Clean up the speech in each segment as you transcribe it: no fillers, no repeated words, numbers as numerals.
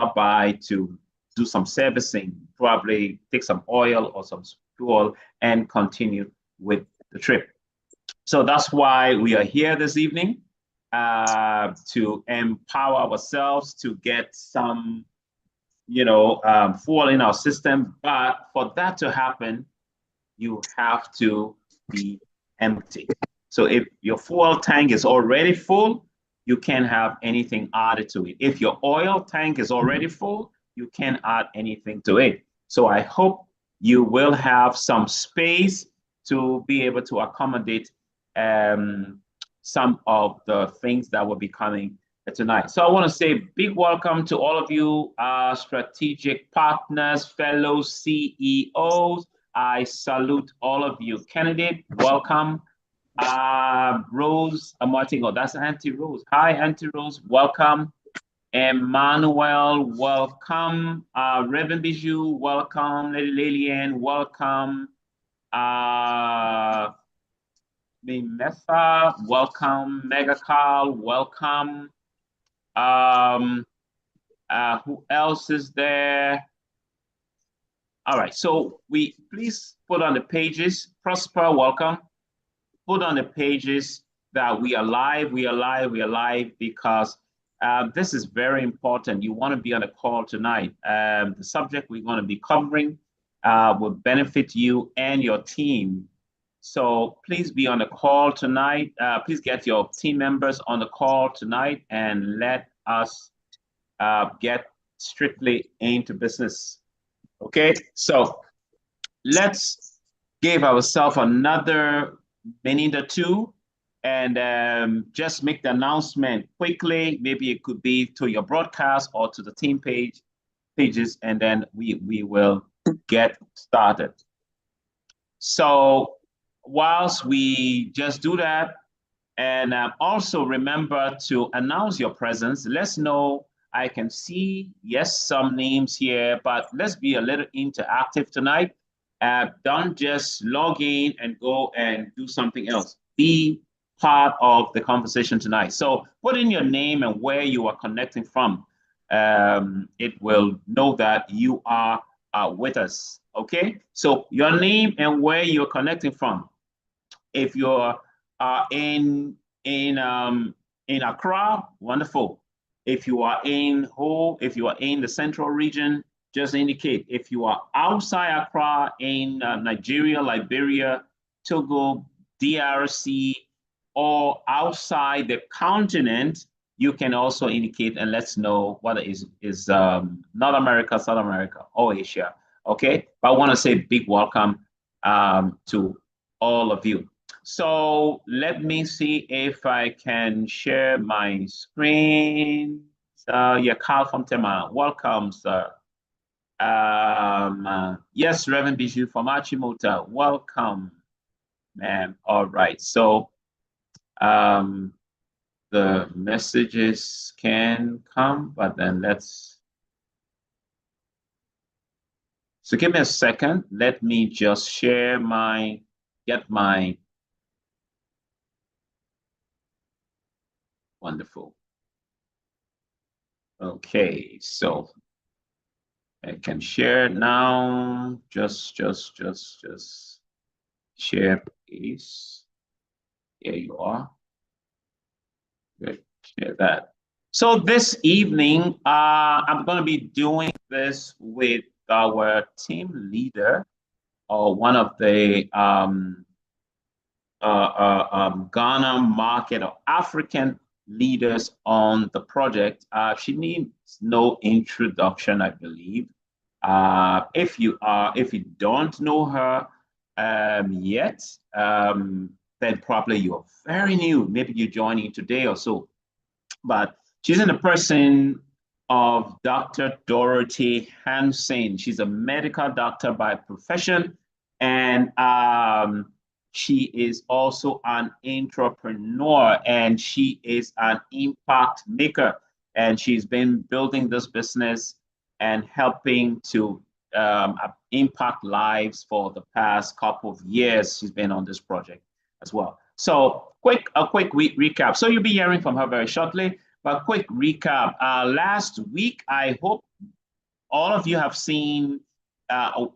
stop by to do some servicing, probably take some oil or some fuel and continue with the trip. So that's why we are here this evening, to empower ourselves to get some, fuel in our system. But for that to happen, you have to be empty. So if your fuel tank is already full, you can't have anything added to it. If your oil tank is already full, you can't add anything to it. So I hope you will have some space to be able to accommodate some of the things that will be coming tonight. So I want to say big welcome to all of you, strategic partners, fellow CEOs. I salute all of you. Candidate, welcome. Rose Martingo, that's Auntie Rose. Hi, Auntie Rose, welcome. Emmanuel, welcome. Reverend Bijou, welcome. Lady Lillian, welcome. Mesa, welcome. Mega Carl, welcome. Who else is there? All right, so please put on the pages. Prosper, welcome. Put on the pages that we are live, because this is very important. You want to be on a call tonight. The subject we're going to be covering will benefit you and your team. So please be on the call tonight. Please get your team members on the call tonight and let us get strictly into business. Okay, so let's give ourselves another minute or two and just make the announcement quickly. Maybe it could be to your broadcast or to the team pages, and then we will get started. So whilst we just do that, and also remember to announce your presence. Let's know. I can see, yes, some names here, but let's be a little interactive tonight. Don't just log in and go and do something else. Be part of the conversation tonight. So put in your name and where you are connecting from. It will know that you are with us, okay? So your name and where you're connecting from. If you're in Accra, wonderful. If you are in the central region, just indicate. If you are outside Accra, in Nigeria, Liberia, Togo, DRC, or outside the continent, you can also indicate and let's know whether is North America, South America, or Asia. Okay, but I want to say big welcome to all of you. So let me see if I can share my screen. Yeah, Carl from Tema, welcome, sir. Yes, Reverend Bijou from Achimota, welcome, ma'am. All right, so the messages can come, but then so give me a second. Let me just share get my, wonderful. Okay, so I can share now. Just share, please. Here you are. Good, share that. So this evening, I'm going to be doing this with our team leader, or one of the Ghana market or African leaders on the project. She needs no introduction, I believe. If you don't know her yet, then probably you're very new. Maybe you're joining today or so. But she's in the person of Dr. Dorothy Hanson. She's a medical doctor by profession, and she is also an entrepreneur, and she is an impact maker. And she's been building this business and helping to impact lives for the past couple of years. She's been on this project as well. So a quick recap. So you'll be hearing from her very shortly. But quick recap, last week, I hope all of you have seen,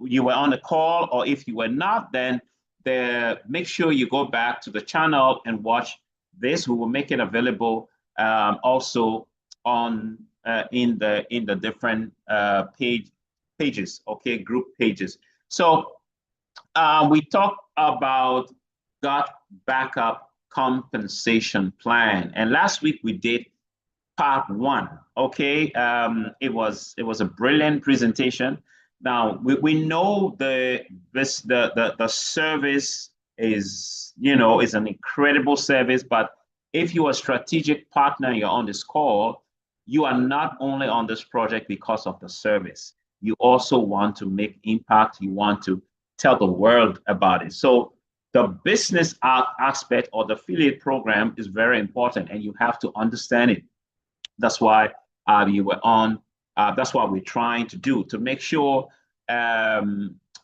you were on the call, or if you were not, then make sure you go back to the channel and watch this. We will make it available also on in the different pages, okay, group pages. So we talked about Gotbackup compensation plan, and last week we did part one. Okay, it was a brilliant presentation. Now we know the service is, you know, is an incredible service, but if you're a strategic partner, you're on this call, you are not only on this project because of the service. You also want to make impact. You want to tell the world about it. So the business aspect or the affiliate program is very important, and you have to understand it. That's why you were on. That's what we're trying to do, to make sure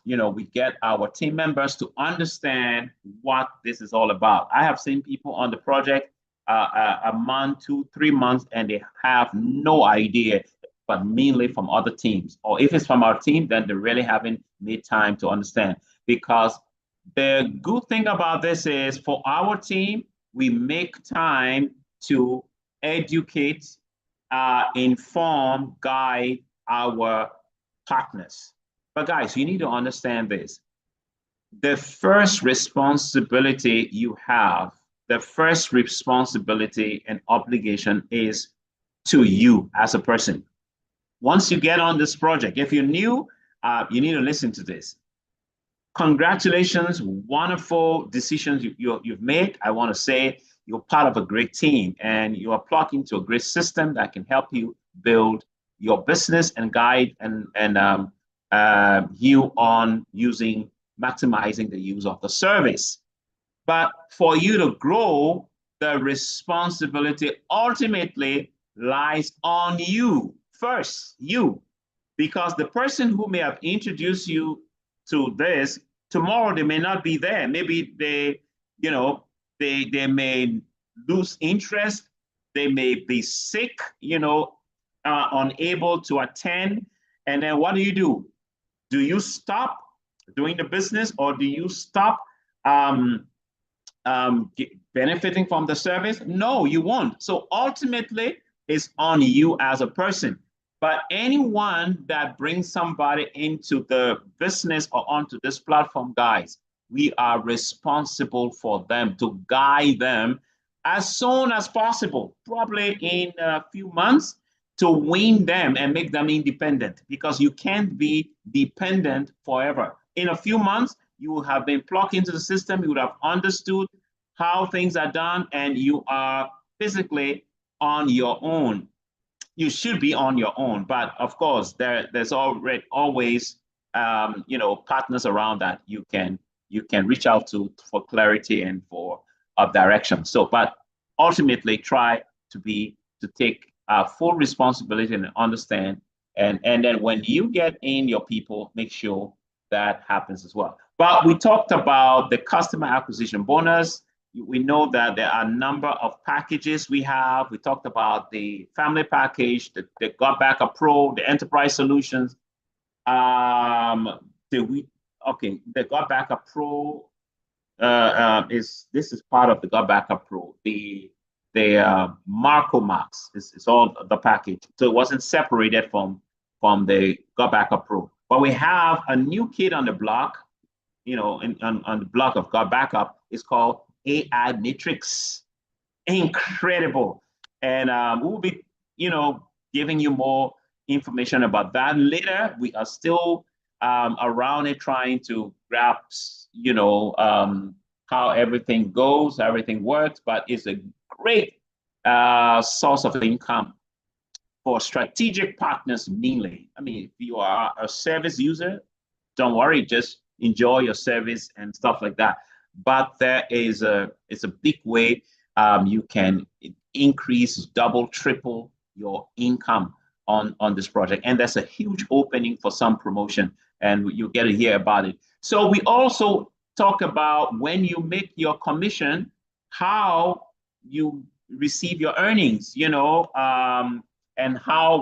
you know, we get our team members to understand what this is all about. I have seen people on the project a month, 2, 3 months, and they have no idea, but mainly from other teams. Or if it's from our team, then they really haven't made time to understand. Because the good thing about this is, for our team, we make time to educate, inform, guide our partners. But guys, you need to understand this. The first responsibility you have, the first responsibility and obligation is to you as a person. Once you get on this project, if you're new, you need to listen to this. Congratulations, wonderful decisions you've made. I want to say you're part of a great team, and you are plugged into a great system that can help you build your business and guide you on maximizing the use of the service. But for you to grow, the responsibility ultimately lies on you first, you, because the person who may have introduced you to this, tomorrow they may not be there. Maybe they, you know, they may lose interest. They may be sick, you know, unable to attend. And then what do? Do you stop doing the business, or do you stop benefiting from the service? No, you won't. So ultimately, it's on you as a person. But anyone that brings somebody into the business or onto this platform, guys, we are responsible for them, to guide them as soon as possible, probably in a few months, to wean them and make them independent, because you can't be dependent forever. In a few months, you will have been plugged into the system, you would have understood how things are done, and you are physically on your own. You should be on your own, but of course, there's always you know, partners around that you can reach out to for clarity and for direction. So, but ultimately, try to take full responsibility and understand, and then when you get in your people, make sure that happens as well. But we talked about the customer acquisition bonus. We know that there are a number of packages we have. We talked about the family package, the Gotbackup Pro, the enterprise solutions. The Gotbackup Pro is part of the Gotbackup Pro. The Marco Max is all the package, so it wasn't separated from the Gotbackup Pro. But we have a new kid on the block, you know, on the block of Gotbackup. It's called AI Matrix. Incredible. And we'll be, you know, giving you more information about that later. We are still around it, trying to grasp, you know, how everything goes, how everything works, but it's a great source of income for strategic partners mainly. I mean, if you are a service user, don't worry, just enjoy your service and stuff like that. But it's a big way you can increase, double, triple your income on this project. And there's a huge opening for some promotion, and you get to hear about it. So we also talk about, when you make your commission, how you receive your earnings, you know, and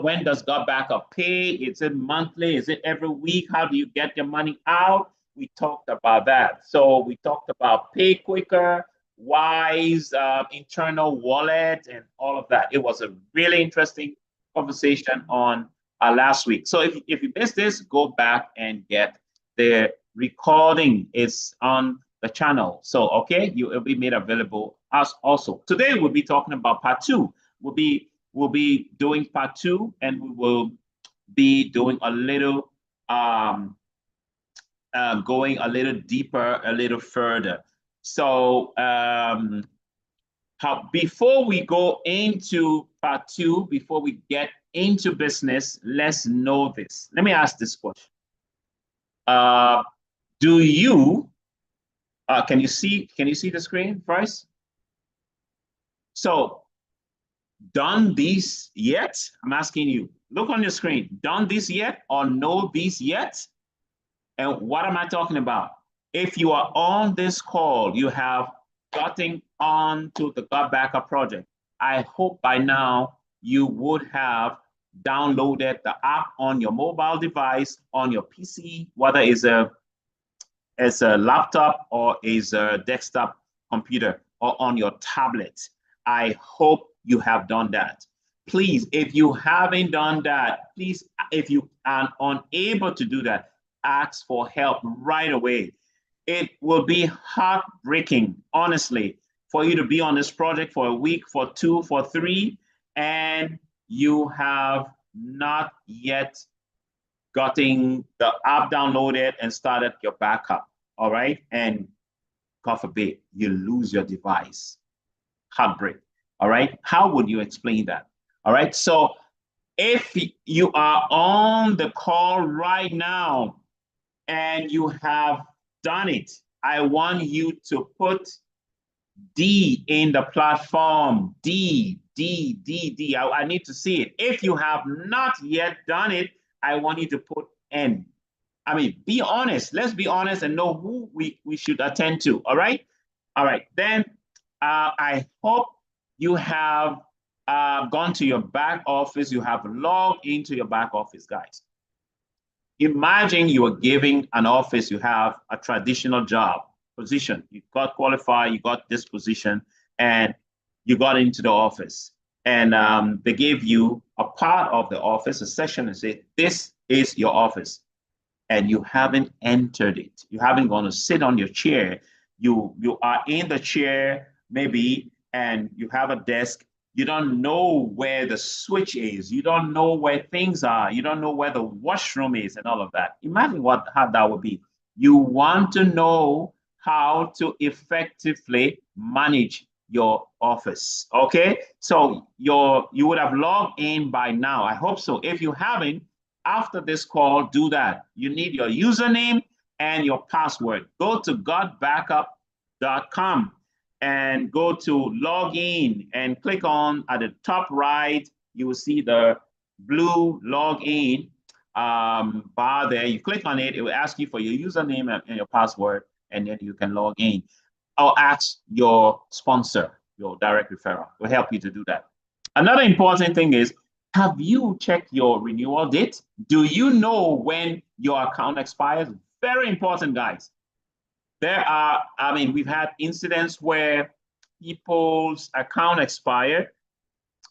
when does Gotbackup pay? Is it monthly? Is it every week? How do you get your money out? We talked about that. So we talked about pay quicker, Wise, internal wallet, and all of that. It was a really interesting conversation on last week. So if you missed this, go back and get the recording. It's on the channel. So, okay, it will be made available as also. Today, we'll be talking about part 2. We'll be doing part 2, and we will be doing a little, going a little deeper, a little further. So, before we go into part 2, before we get into business, let's know this. Let me ask this question. Do you, can you see the screen, Bryce? So, done this yet? I'm asking you, look on your screen. Done this yet or know this yet? And what am I talking about? If you are on this call, you have gotten on to the Gotbackup project. I hope by now you would have downloaded the app on your mobile device, on your PC, whether it's a laptop or is a desktop computer or on your tablet. I hope you have done that. Please, if you haven't done that, please, if you are unable to do that, ask for help right away. It will be heartbreaking, honestly, for you to be on this project for a week, for 2, for 3, and you have not yet gotten the app downloaded and started your backup, all right? And God forbid, you lose your device. Heartbreak, all right? How would you explain that? All right, so if you are on the call right now and you have done it, I want you to put D in the platform. D. I need to see it. If you have not yet done it, I want you to put N. I mean, be honest. Let's be honest and know who we should attend to. All right. All right. Then I hope you have gone to your back office. You have logged into your back office, guys. Imagine you are giving an office, you have a traditional job position. You got qualified, you got this position, and you got into the office. And they gave you a part of the office, a session, and say, this is your office. And you haven't entered it. You haven't gone to sit on your chair. You are in the chair, maybe, and you have a desk. You don't know where the switch is. You don't know where things are. You don't know where the washroom is and all of that. Imagine how that would be. You want to know how to effectively manage your office, okay? So you would have logged in by now. I hope so. If you haven't, after this call, do that. You need your username and your password. Go to gotbackup.com and go to login and click on at the top right. You will see the blue login bar there. You click on it, it will ask you for your username and your password, and then you can log in. I'll ask your sponsor, your direct referral, will help you to do that. Another important thing is, have you checked your renewal date? Do you know when your account expires? Very important, guys. We've had incidents where people's account expired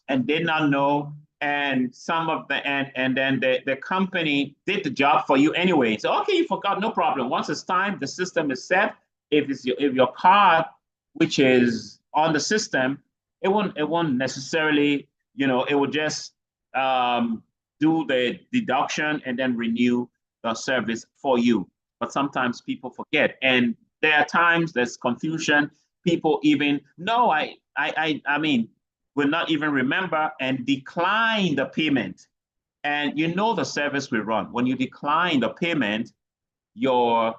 and did not know, and then the company did the job for you anyway. So, okay, you forgot, no problem. Once it's time, the system is set. If your card, which is on the system, it won't necessarily, it will just do the deduction and then renew the service for you. But sometimes people forget, and there are times there's confusion. People even will not even remember and decline the payment. And the service we run. When you decline the payment, you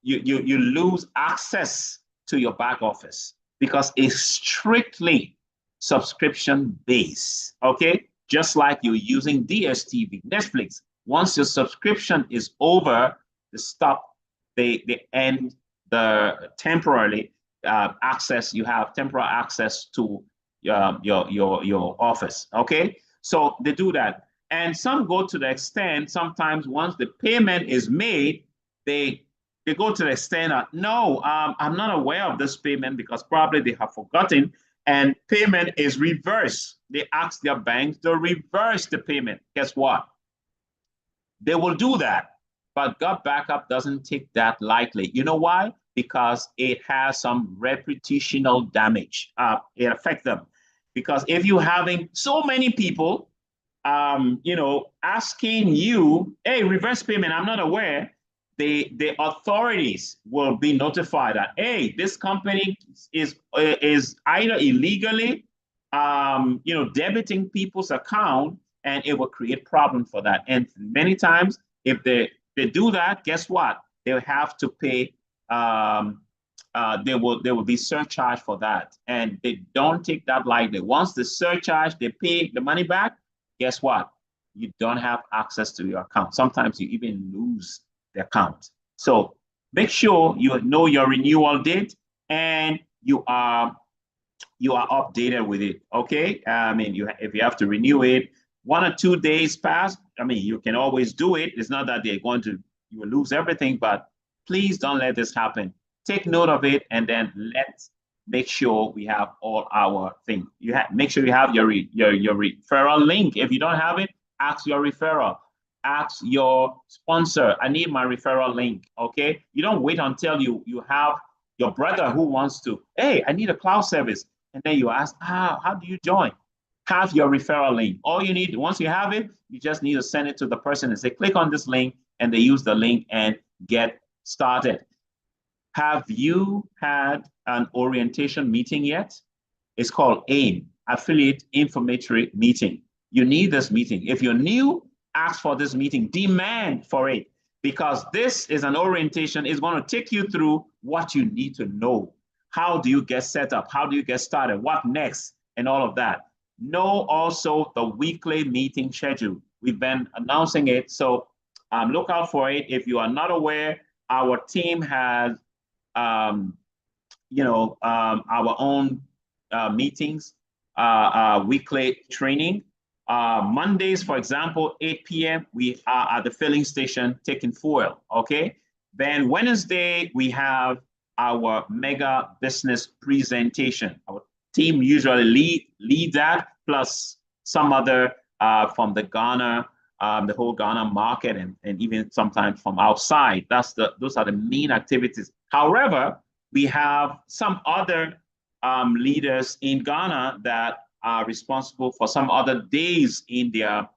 lose access to your back office because it's strictly subscription based. Okay, just like you're using DSTV, Netflix. Once your subscription is over, they end temporarily access. You have temporal access to your office. Okay, so they do that, and some go to the extent. Sometimes once the payment is made, they go to the extent of, no, I'm not aware of this payment because probably they have forgotten, and payment is reversed. They ask their banks to reverse the payment. Guess what? They will do that. But Gotbackup doesn't take that lightly. You know why? Because it has some reputational damage. It affects them. Because if you're having so many people, asking you, hey, reverse payment, I'm not aware, the authorities will be notified that, hey, this company is either illegally, debiting people's account, and it will create problems for that. And many times, if they do that, guess what? They'll have to pay. They will be surcharged for that, and they don't take that lightly. Once the surcharge, they pay the money back. Guess what? You don't have access to your account. Sometimes you even lose the account. So make sure you know your renewal date and you are updated with it. Okay. I mean, if you have to renew it, 1 or 2 days pass. I mean, you can always do it. It's not that you will lose everything, but please don't let this happen. Take note of it, and then let's make sure we have all our things. Make sure you have your referral link. If you don't have it, ask your referral. Ask your sponsor, I need my referral link. Okay. You don't wait until you have your brother who wants to, hey, I need a cloud service. And then you ask, how do you join? Have your referral link. All you need, once you have it, you just need to send it to the person and say, click on this link, and they use the link and get started. Have you had an orientation meeting yet? It's called AIM, Affiliate Informatory Meeting. You need this meeting. If you're new, ask for this meeting, demand for it, because this is an orientation. It's going to take you through what you need to know. How do you get set up? How do you get started? What next? And all of that. Know also the weekly meeting schedule. We've been announcing it, so look out for it. If you are not aware, our team has, our own meetings, weekly training. Mondays, for example, 8 p.m., we are at the filling station taking fuel, okay? Then Wednesday, we have our mega business presentation. Our team usually lead that, plus some other from the Ghana, the whole Ghana market, and even sometimes from outside. Those are the main activities. However, we have some other leaders in Ghana that are responsible for some other days in their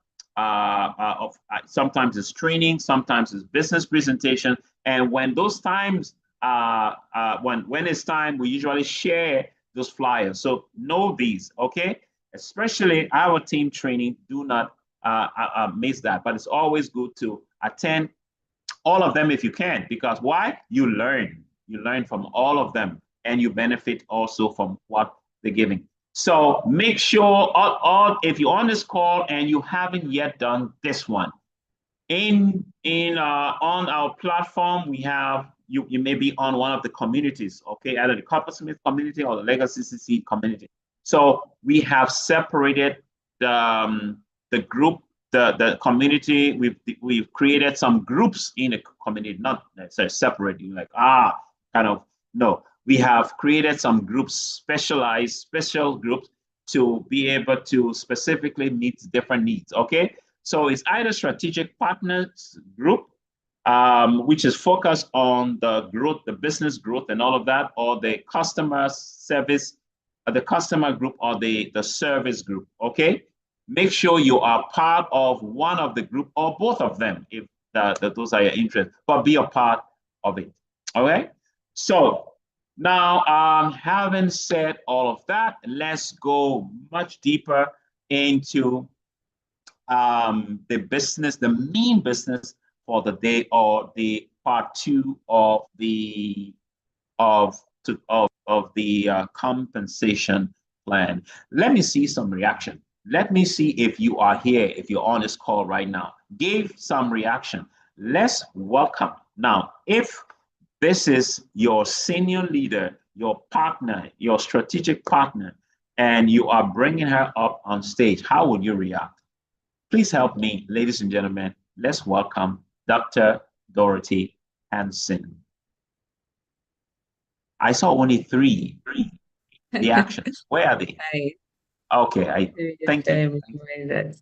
sometimes it's training, sometimes it's business presentation. And when those times, when it's time, we usually share those flyers. So know these, okay? Especially our team training, do not miss that. But it's always good to attend all of them if you can, because why? You learn from all of them, and you benefit also from what they're giving. So make sure, if you're on this call and you haven't yet done this one, on our platform, we have, you may be on one of the communities, okay, either the Coppersmith community or the Legacy CC community. So we have separated the group, the community. We've created some groups in the community, not necessarily separating, like kind of, no. We have created some groups, special groups, to be able to specifically meet different needs, okay? So it's either strategic partners group, which is focused on the growth, the business growth and all of that, or the customer service, the customer group, or the service group, okay? Make sure you are part of one of the group or both of them if those are your interests, but be a part of it, all right? So now, having said all of that, let's go much deeper into the business, the main business for the day, or the part 2 of the compensation plan. Let me see some reaction. Let me see if you are here, if you're on this call right now. Give some reaction. Let's welcome. Now, if this is your senior leader, your partner, your strategic partner, and you are bringing her up on stage, how would you react? Please help me, ladies and gentlemen. Let's welcome Dr. Dorothy Hanson. I saw only three reactions. Where are they? Hi. Okay, thank you.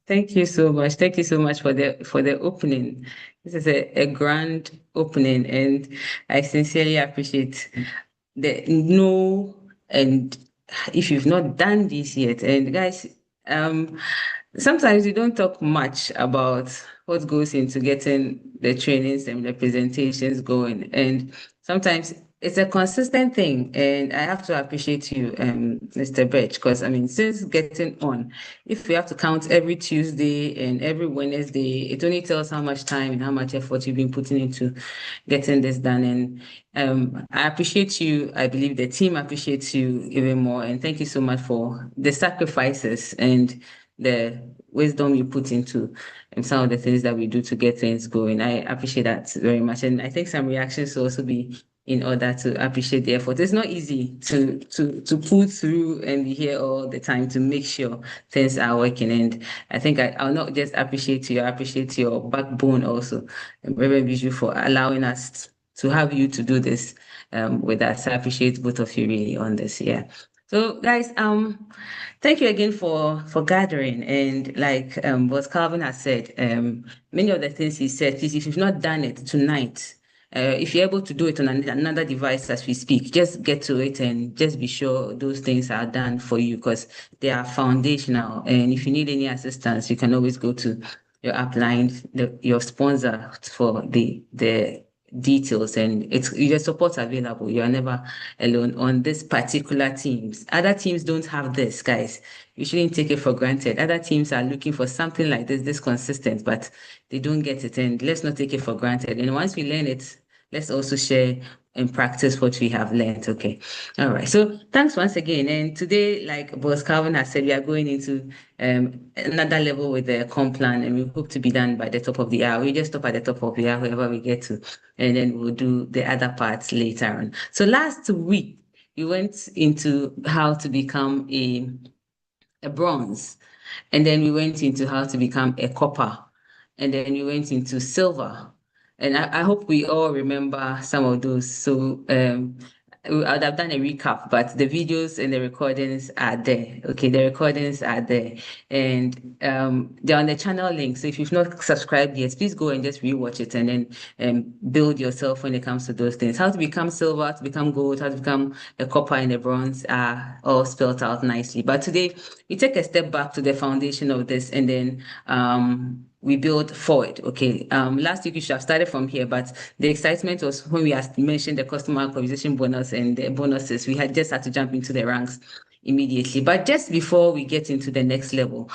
Thank you so much. Thank you so much for the opening. This is a grand opening, and I sincerely appreciate the no. And if you've not done this yet, and guys, um, sometimes we don't talk much about what goes into getting the trainings and the presentations going, and sometimes it's a consistent thing. And I have to appreciate you, Mr. Birch, because I mean, since getting on, if we have to count every Tuesday and every Wednesday, it only tells how much time and how much effort you've been putting into getting this done. And I appreciate you. I believe the team appreciates you even more. And thank you so much for the sacrifices and the wisdom you put into some of the things that we do to get things going. I appreciate that very much. And I think some reactions will also be in order to appreciate the effort. It's not easy to pull through and be here all the time to make sure things are working. And I think I'll not just appreciate you, I appreciate your backbone also, Reverend Bijou, for allowing us to have you to do this with us. I appreciate both of you really on this. Yeah. So guys, thank you again for gathering. And like what Calvin has said, many of the things he said, please, if you've not done it tonight, if you're able to do it on another device as we speak, just get to it and just be sure those things are done for you because they are foundational. And if you need any assistance, you can always go to your upline, your sponsor for the details, and it's your support available. You are never alone on this particular teams. Other teams don't have this, guys. You shouldn't take it for granted. Other teams are looking for something like this consistent, but they don't get it. And let's not take it for granted. And once we learn it, let's also share and practice what we have learned. Okay. All right. So thanks once again. And today, like Boss Calvin has said, we are going into another level with the comp plan, and we hope to be done by the top of the hour. We just stop at the top of the hour, wherever we get to, and then we'll do the other parts later on. So last week, we went into how to become a bronze, and then we went into how to become a copper, and then we went into silver. And I hope we all remember some of those. So I'd have done a recap, but the videos and the recordings are there. Okay, the recordings are there, and they're on the channel link. So if you've not subscribed yet, please go and just rewatch it and then build yourself when it comes to those things. How to become silver, to become gold, how to become a copper and a bronze are all spelled out nicely. But today we take a step back to the foundation of this, and then we build forward. Okay. Last week we should have started from here, but the excitement was when we had mentioned the customer acquisition bonus and the bonuses. We had just had to jump into the ranks immediately. But just before we get into the next level,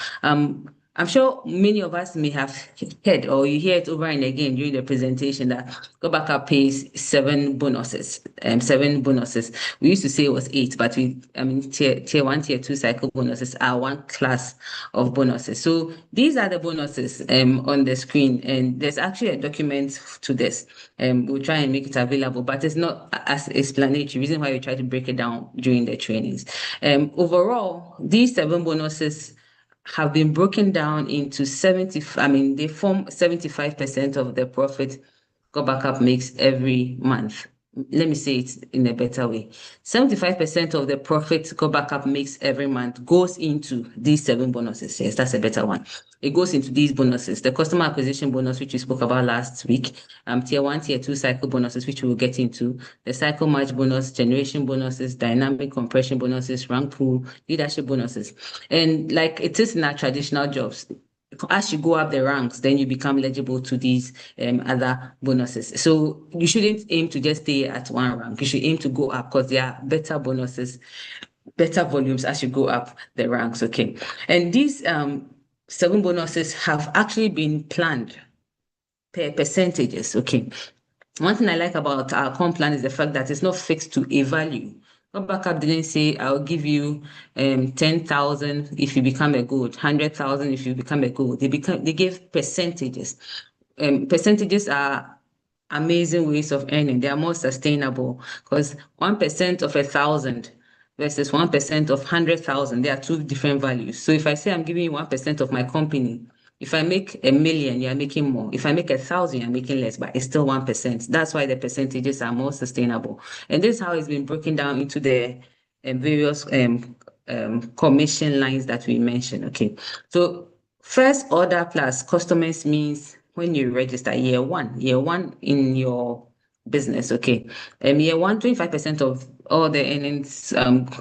I'm sure many of us may have heard or you hear it over and again during the presentation that Gotbackup pays seven bonuses. Seven bonuses. We used to say it was eight, but tier one, tier two cycle bonuses are one class of bonuses. So these are the bonuses on the screen, and there's actually a document to this. We'll try and make it available, but it's not as explanatory. Reason why we try to break it down during the trainings. Overall, these seven bonuses have been broken down into 70, they form 75% of the profit Gotbackup makes every month. Let me say it in a better way. 75% of the profit Gotbackup makes every month goes into these seven bonuses. Yes, that's a better one. It goes into these bonuses. The customer acquisition bonus, which we spoke about last week, tier one, tier two cycle bonuses, which we'll get into, the cycle match bonus, generation bonuses, dynamic compression bonuses, rank pool, leadership bonuses. And like it is in our traditional jobs, as you go up the ranks, then you become eligible to these other bonuses. So you shouldn't aim to just stay at one rank. You should aim to go up because there are better bonuses, better volumes as you go up the ranks. Okay. And these seven bonuses have actually been planned per percentages. Okay. One thing I like about our comp plan is the fact that it's not fixed to a value. Gotbackup didn't say I'll give you 10,000 if you become a gold, 100,000 if you become a gold. They gave percentages. Percentages are amazing ways of earning. They are more sustainable because 1% of 1,000 versus 1% of 100,000, they are two different values. So if I say I'm giving you 1% of my company, if I make 1,000,000, you're making more. If I make 1,000, you're making less, but it's still 1%. That's why the percentages are more sustainable. And this is how it's been broken down into the various commission lines that we mentioned. Okay. So first order plus customers means when you register year one in your business. Okay. Year one, 25% of all the earnings,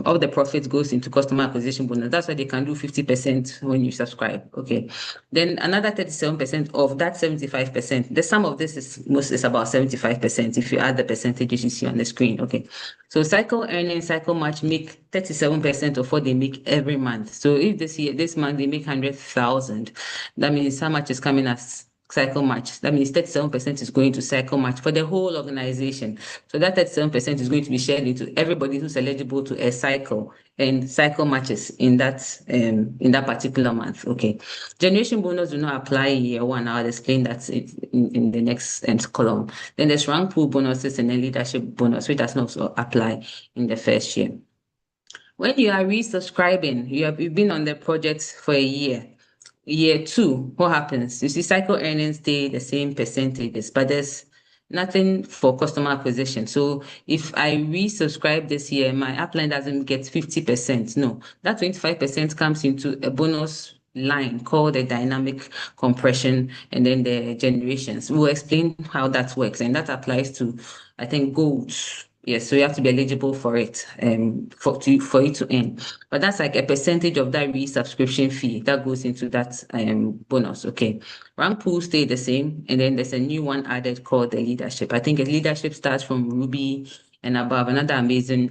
all the profits goes into customer acquisition bonus. That's why they can do 50% when you subscribe. Okay. Then another 37% of that 75%. The sum of this is about 75% if you add the percentages you see on the screen. Okay. So cycle earnings, cycle match make 37% of what they make every month. So if this month they make 100,000, that means how much is coming as cycle match. That means 37% is going to cycle match for the whole organization. So that 37% is going to be shared into everybody who's eligible to a cycle and cycle matches in that particular month. Okay. Generation bonus do not apply in year one. I'll explain that in the next column. Then there's rank pool bonuses and then leadership bonus, which does not also apply in the first year. When you are resubscribing, you've been on the project for a year. Year two, what happens? You see, cycle earnings stay the same percentages, but there's nothing for customer acquisition. So if I resubscribe this year, my upline doesn't get 50%. No, that 25% comes into a bonus line called the dynamic compression and then the generations. We'll explain how that works, and that applies to, I think, gold. Yes, so you have to be eligible for it, for it to earn. But that's like a percentage of that resubscription fee that goes into that bonus. Okay. Rank pool stay the same, and then there's a new one added called the leadership. I think a leadership starts from Ruby and above. Another amazing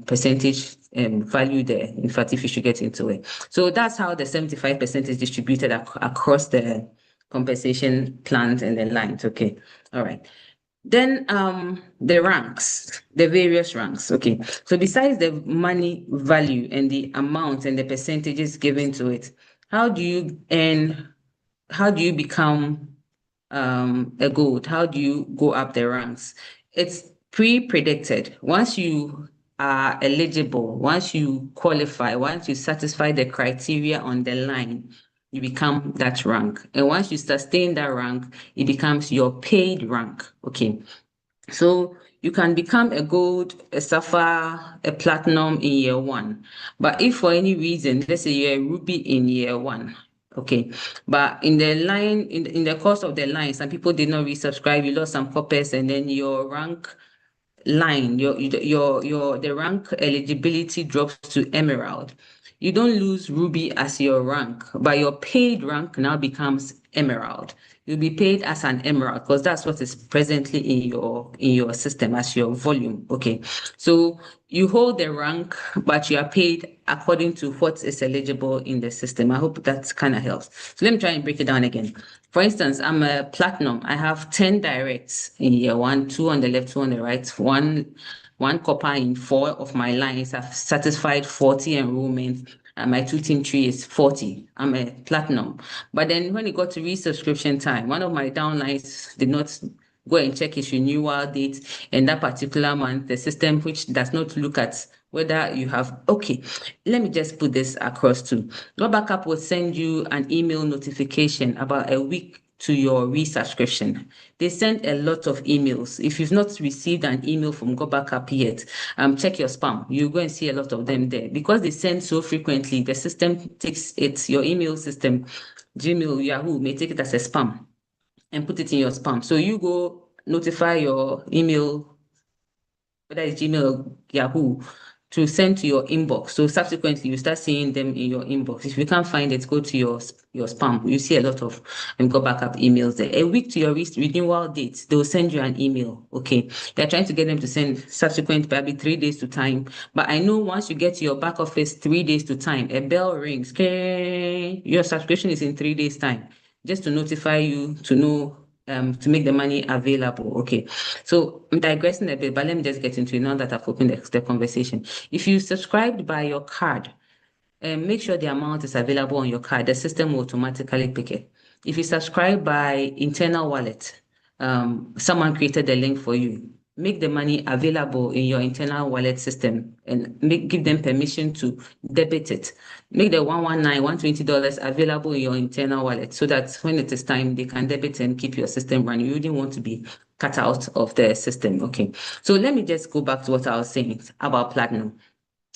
percentage value there. In fact, if you should get into it. So that's how the 75% is distributed across the compensation plans and the lines. Okay. All right. Then the ranks, the various ranks. Okay. So besides the money value and the amount and the percentages given to it, how do you become a gold? How do you go up the ranks? It's pre-predicted. Once you are eligible, once you qualify, once you satisfy the criteria on the line, you become that rank. And once you sustain that rank, it becomes your paid rank. Okay. So you can become a gold, a sapphire, a platinum in year one. But if for any reason, let's say you're a ruby in year one, okay, but in the line, in the course of the line, some people did not resubscribe, you lost some coppers, and then your rank line, the rank eligibility drops to emerald. You don't lose ruby as your rank, but your paid rank now becomes emerald. You'll be paid as an emerald because that's what is presently in your system as your volume. Okay. So you hold the rank, but you are paid according to what is eligible in the system. I hope that kind of helps. So let me try and break it down again. For instance, I'm a platinum. I have 10 directs in year one, 2 on the left, 2 on the right, one copper in 4 of my lines. I've satisfied 40 enrollment. My 2-team tree is 40. I'm a platinum. But then when it got to resubscription time, one of my downlines did not go and check his renewal date. And that particular month, the system, which does not look at whether you have, okay, let me just put this across too. Gotbackup will send you an email notification about a week to your resubscription. They send a lot of emails. If you've not received an email from Gotbackup yet, check your spam. You're going to see a lot of them there. Because they send so frequently, the system takes it, your email system, Gmail, Yahoo, may take it as a spam and put it in your spam. So you go notify your email, whether it's Gmail or Yahoo, to send to your inbox. So subsequently, you start seeing them in your inbox. If you can't find it, go to your spam. You see a lot of Gotbackup emails there. A week to your renewal date, they will send you an email. Okay. They're trying to get them to send subsequent, probably 3 days to time. But I know once you get to your back office 3 days to time, a bell rings. Your subscription is in 3 days' time. Just to notify you to know to make the money available. Okay. So I'm digressing a bit, but let me just get into it now that I've opened the conversation. If you subscribed by your card, make sure the amount is available on your card. The system will automatically pick it. If you subscribe by internal wallet, someone created the link for you. Make the money available in your internal wallet system and give them permission to debit it. Make the $119, $120 available in your internal wallet so that when it is time, they can debit and keep your system running. You wouldn't want to be cut out of the system. Okay. So let me just go back to what I was saying about Platinum.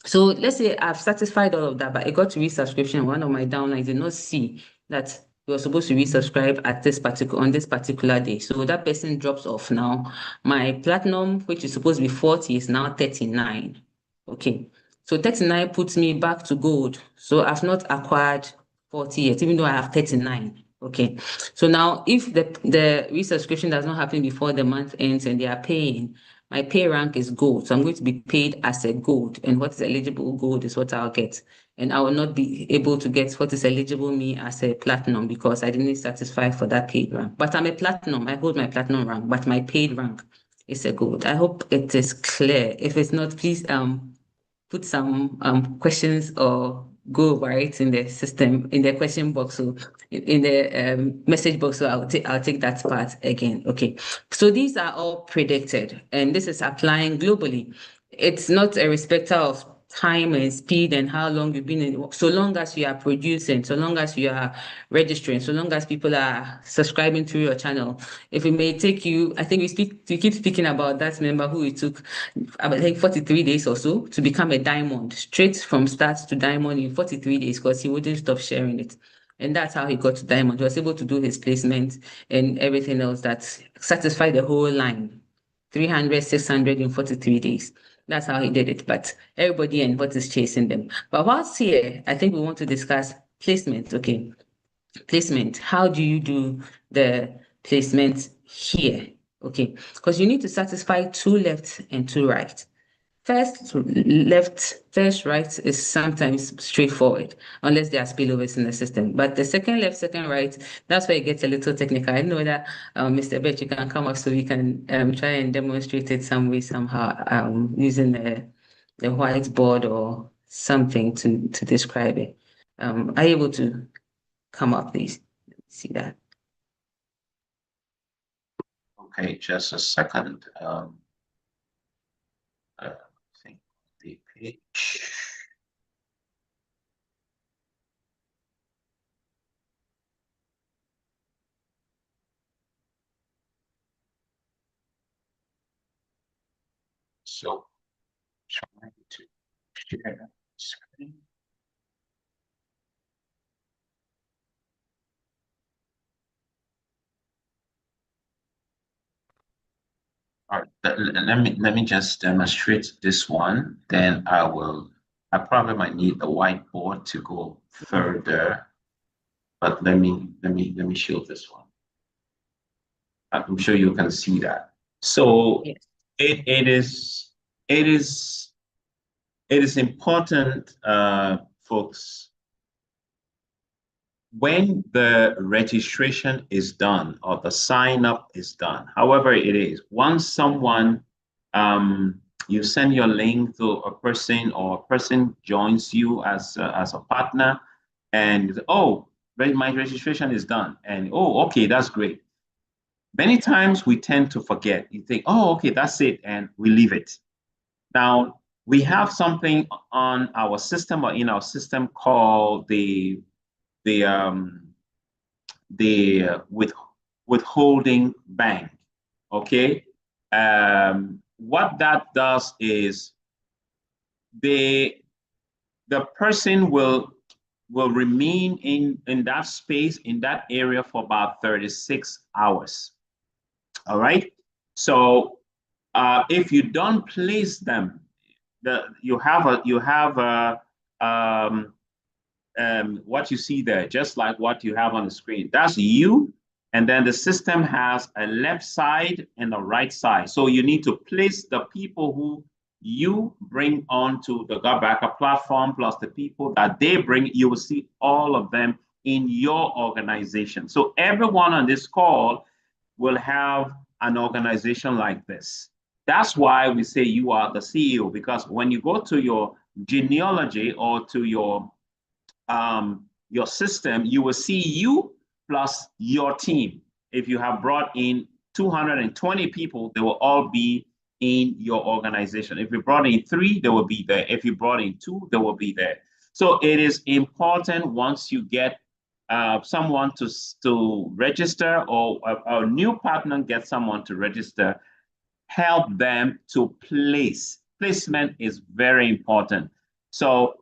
So let's say I've satisfied all of that, but I got to resubscription. One of my downlines did not see that you're supposed to resubscribe at on this particular day. So that person drops off now. My platinum, which is supposed to be 40, is now 39. Okay. So 39 puts me back to gold. So I've not acquired 40 yet, even though I have 39. Okay. So now if the resubscription does not happen before the month ends and they are paying, my pay rank is gold. So I'm going to be paid as a gold. And what is eligible gold is what I'll get. And I will not be able to get what is eligible me as a platinum because I didn't satisfy for that paid rank. But I'm a platinum. I hold my platinum rank, but my paid rank is a gold. I hope it is clear. If it's not, please put some questions or go over it in the system, in the question box, so in the message box. So I'll take that part again. Okay. So these are all predicted, and this is applying globally. It's not a respecter of time and speed and how long you've been in. So long as you are producing, so long as you are registering, so long as people are subscribing to your channel. If it may take you, I think we keep speaking about that member who it took I think 43 days or so to become a diamond, straight from start to diamond in 43 days because he wouldn't stop sharing it. And that's how he got to diamond. He was able to do his placement and everything else that satisfied the whole line. 300, 600 in 43 days. That's how he did it. But everybody and what is chasing them. But whilst here, I think we want to discuss placement. Okay. Placement. How do you do the placement here? Okay. Because you need to satisfy two left and two right. First left, first right is sometimes straightforward, unless there are spillovers in the system. But the second left, second right, that's where it gets a little technical. I know that Mr. Birch, you can come up so we can try and demonstrate it some way, somehow, using the whiteboard or something to describe it. Are you able to come up, please? See that? Okay, just a second. I think the page. So, trying to share screen. All right, let me just demonstrate this one. Then I probably might need a whiteboard to go further. But let me show this one. I'm sure you can see that. So Yes. it is important, folks, when the registration is done or the sign up is done, however it is, once someone you send your link to a person or a person joins you as a partner and oh, my registration is done and oh, okay, that's great. Many times we tend to forget. You think, oh, okay, that's it, and we leave it. Now, we have something on our system or in our system called the withholding bank. Okay, what that does is the person will remain in that space in that area for about 36 hours. All right. So if you don't place them, you have what you see there, just like what you have on the screen. That's you. And then the system has a left side and a right side. So you need to place the people who you bring onto the Gotbackup platform, plus the people that they bring, you will see all of them in your organization. So everyone on this call will have an organization like this. That's why we say you are the CEO, because when you go to your genealogy or to your system, you will see you plus your team if you have brought in 220 people, they will all be in your organization. If you brought in 3, they will be there. If you brought in 2, they will be there. So it is important once you get someone to register, or a new partner gets someone to register, help them to place. Placement is very important. So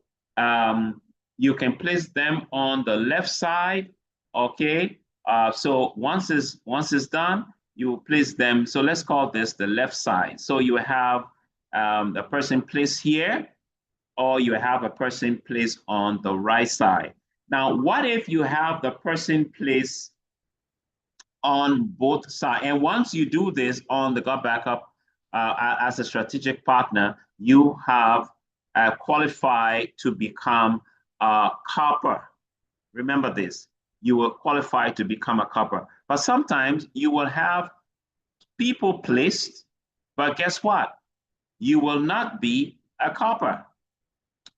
you can place them on the left side, okay? So once it's done, you place them. So let's call this the left side. So you have a person placed here, or you have a person placed on the right side. Now, what if you have the person placed on both sides? And once you do this on the Gotbackup as a strategic partner, you have qualified to become a copper. Remember this, you will qualify to become a copper. But sometimes you will have people placed, but guess what? You will not be a copper.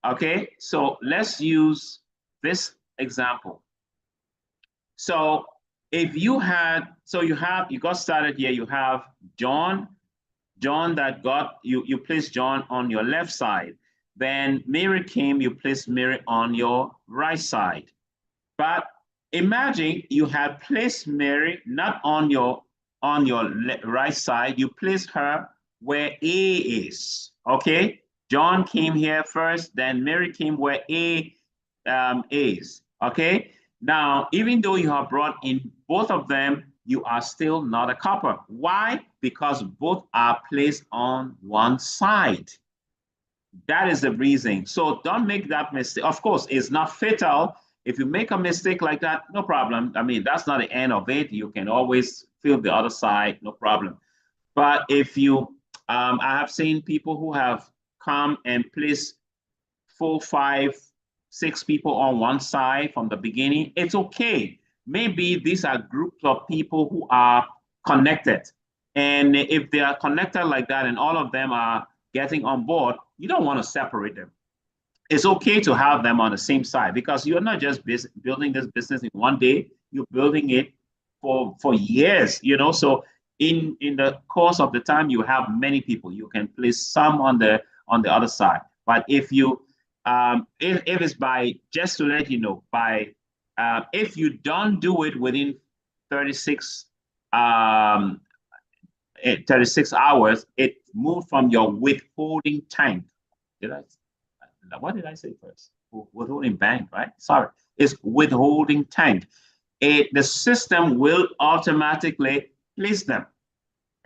Okay, so let's use this example. So if you had, so you got started here, you have John that got, you placed John on your left side. Then Mary came, you placed Mary on your right side. But imagine you had placed Mary not on your right side, you placed her where A is, okay? John came here first, then Mary came where A is, okay? Now, even though you have brought in both of them, you are still not a copper. Why? Because both are placed on one side. That is the reason. So don't make that mistake. Of course, it's not fatal. If you make a mistake like that, no problem. I mean, that's not the end of it. You can always fill the other side, no problem. But if you, I have seen people who have come and placed 4, 5, 6 people on one side from the beginning. It's okay. Maybe these are groups of people who are connected. And if they are connected like that and all of them are getting on board, you don't want to separate them. It's okay to have them on the same side, because you're not just building this business in one day, you're building it for years, you know. So in the course of the time, you have many people. You can place some on the other side. But if you if it's by, just to let you know, by if you don't do it within 36 36 hours, it moved from your withholding tank. What did I say first? Withholding bank, right? Sorry, it's withholding tank. The system will automatically place them.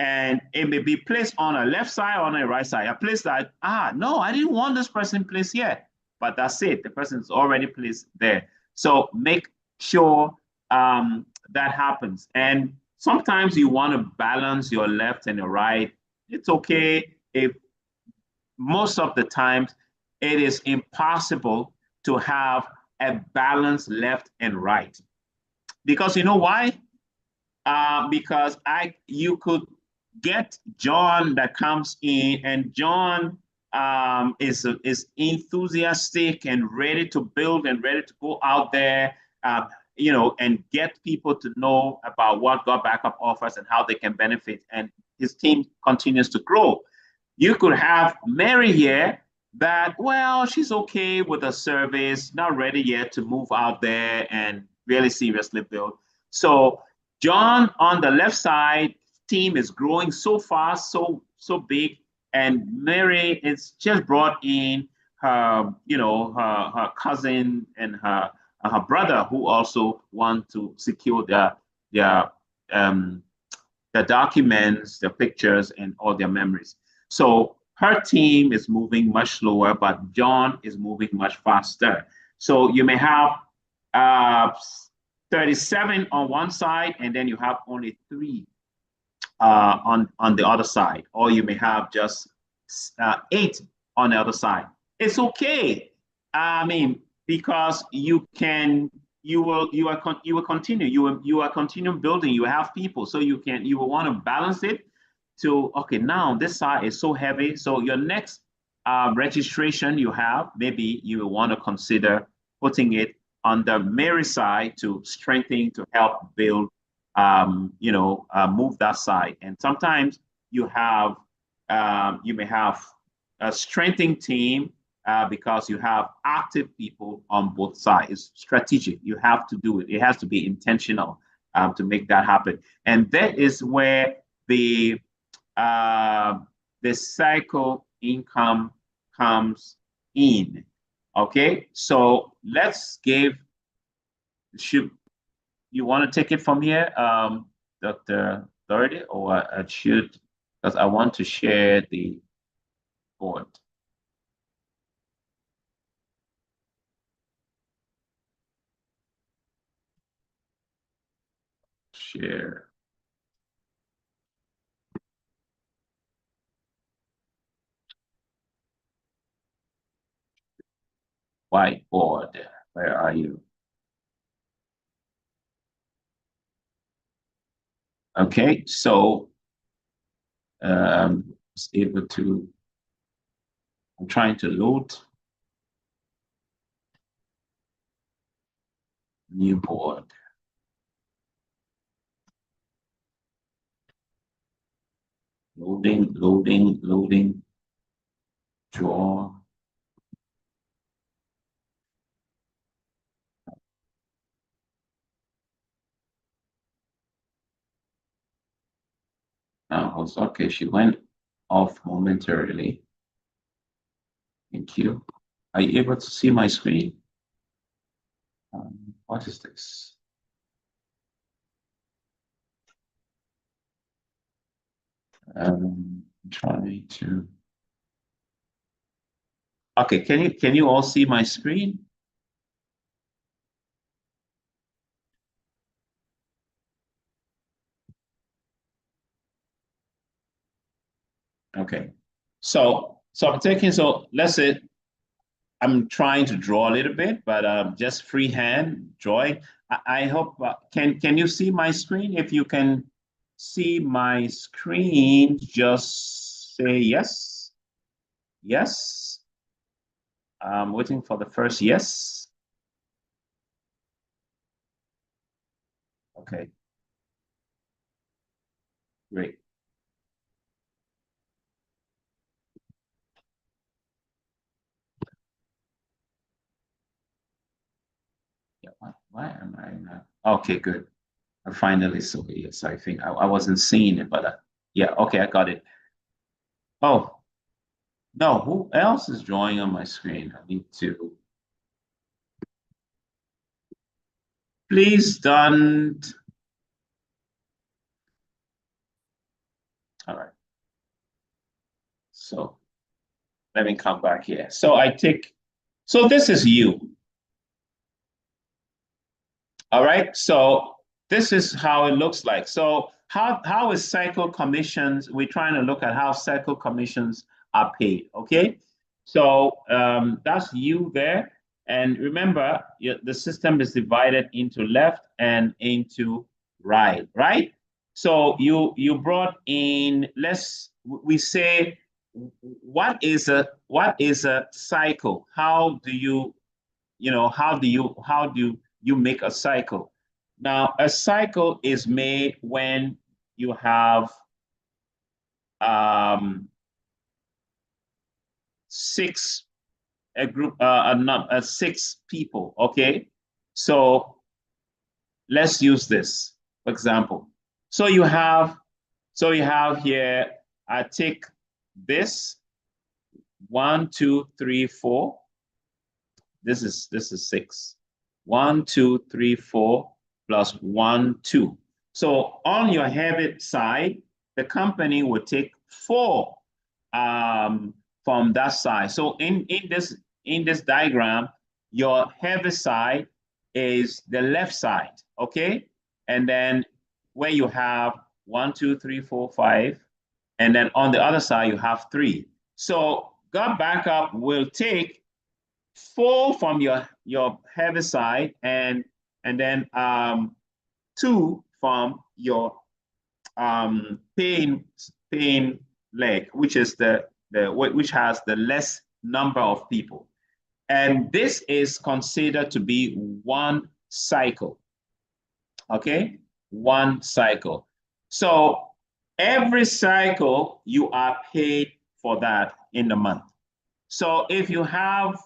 And it may be placed on a left side or on a right side. I placed that, no, I didn't want this person placed yet. But that's it, the person is already placed there. So make sure that happens. And sometimes you want to balance your left and your right. It's okay if most of the times it is impossible to have a balanced left and right. Because you know why? Because you could get John that comes in, and John is enthusiastic and ready to build and ready to go out there, you know, and get people to know about what Gotbackup offers and how they can benefit. And his team continues to grow. You could have Mary here that, well, she's okay with the service, not ready yet to move out there and really seriously build. So John on the left side, team is growing so fast, so big, and Mary is just brought in her, you know, her cousin and her brother, who also want to secure their documents, their pictures, and all their memories. So her team is moving much slower, but John is moving much faster. So you may have 37 on one side, and then you have only 3 on the other side, or you may have just 8 on the other side. It's okay. I mean, because you will continue. You are continuing building. You have people, so you will want to balance it to, okay, now this side is so heavy. So your next registration you have, maybe you will want to consider putting it on the Mary side to strengthen, to help build move that side. And sometimes you may have a strengthening team because you have active people on both sides. It's strategic. You have to do it. It has to be intentional to make that happen. And that is where the cycle income comes in. Okay, so let's give. Should you want to take it from here, Dr. Dorothy, or I should, because I want to share the board. Share. Whiteboard, where are you? Okay, so was able to, I'm trying to load new board. Loading, draw. Okay, she went off momentarily. Thank you. Are you able to see my screen? What is this? Trying to. Okay, can you all see my screen? Okay, so let's say I'm trying to draw a little bit, but just freehand drawing. I hope can you see my screen? If you can see my screen, just say yes. Yes. I'm waiting for the first yes. Okay. Great. Yeah, why am I not? Okay, good. I finally saw it. Yes, I think I wasn't seeing it, but yeah, okay, I got it. Oh, no, who else is drawing on my screen? I need to. Please don't. All right. So let me come back here. So this is you. All right. So this is how it looks like. So how is cycle commissions? We're trying to look at how cycle commissions are paid. Okay. So that's you there. And remember, the system is divided into left and into right, right? So you brought in, we say, what is a cycle? How do you make a cycle? Now, a cycle is made when you have six a group not six people. Okay, so let's use this for example. So you have here. I take this 1, 2, 3, 4. This is 6. 1, 2, 3, 4 plus 1, 2. So on your heavy side, the company will take 4 from that side. So in this diagram, your heavy side is the left side, okay? And then where you have 1, 2, 3, 4, 5, and then on the other side you have 3. So Gotbackup will take 4 from your heavy side and then 2 from your paying leg, which is which has the less number of people. And this is considered to be one cycle. Okay, one cycle. So every cycle, you are paid for that in the month. So if you have,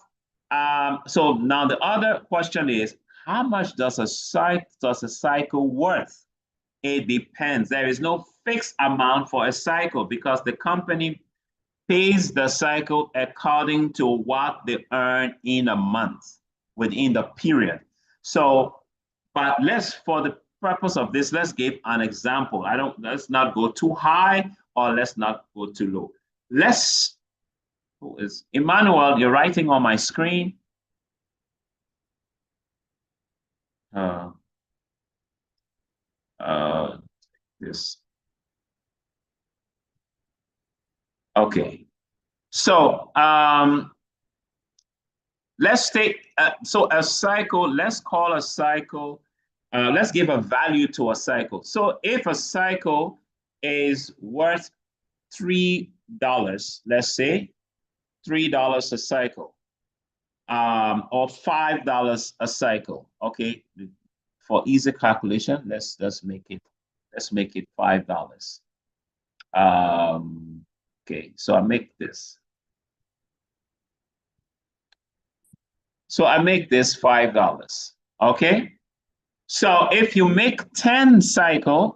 so now the other question is, how much does a cycle worth? It depends. There is no fixed amount for a cycle because the company pays the cycle according to what they earn in a month within the period. So, but for the purpose of this, let's give an example. Let's not go too high or let's not go too low. Who is Emmanuel? You're writing on my screen. This. Okay. So let's take, so a cycle, let's call a cycle, let's give a value to a cycle. So if a cycle is worth $3, let's say $3 a cycle, or $5 a cycle. Okay, for easy calculation, let's make it $5. Okay, so I make this. So I make this $5. Okay, so if you make 10 cycles,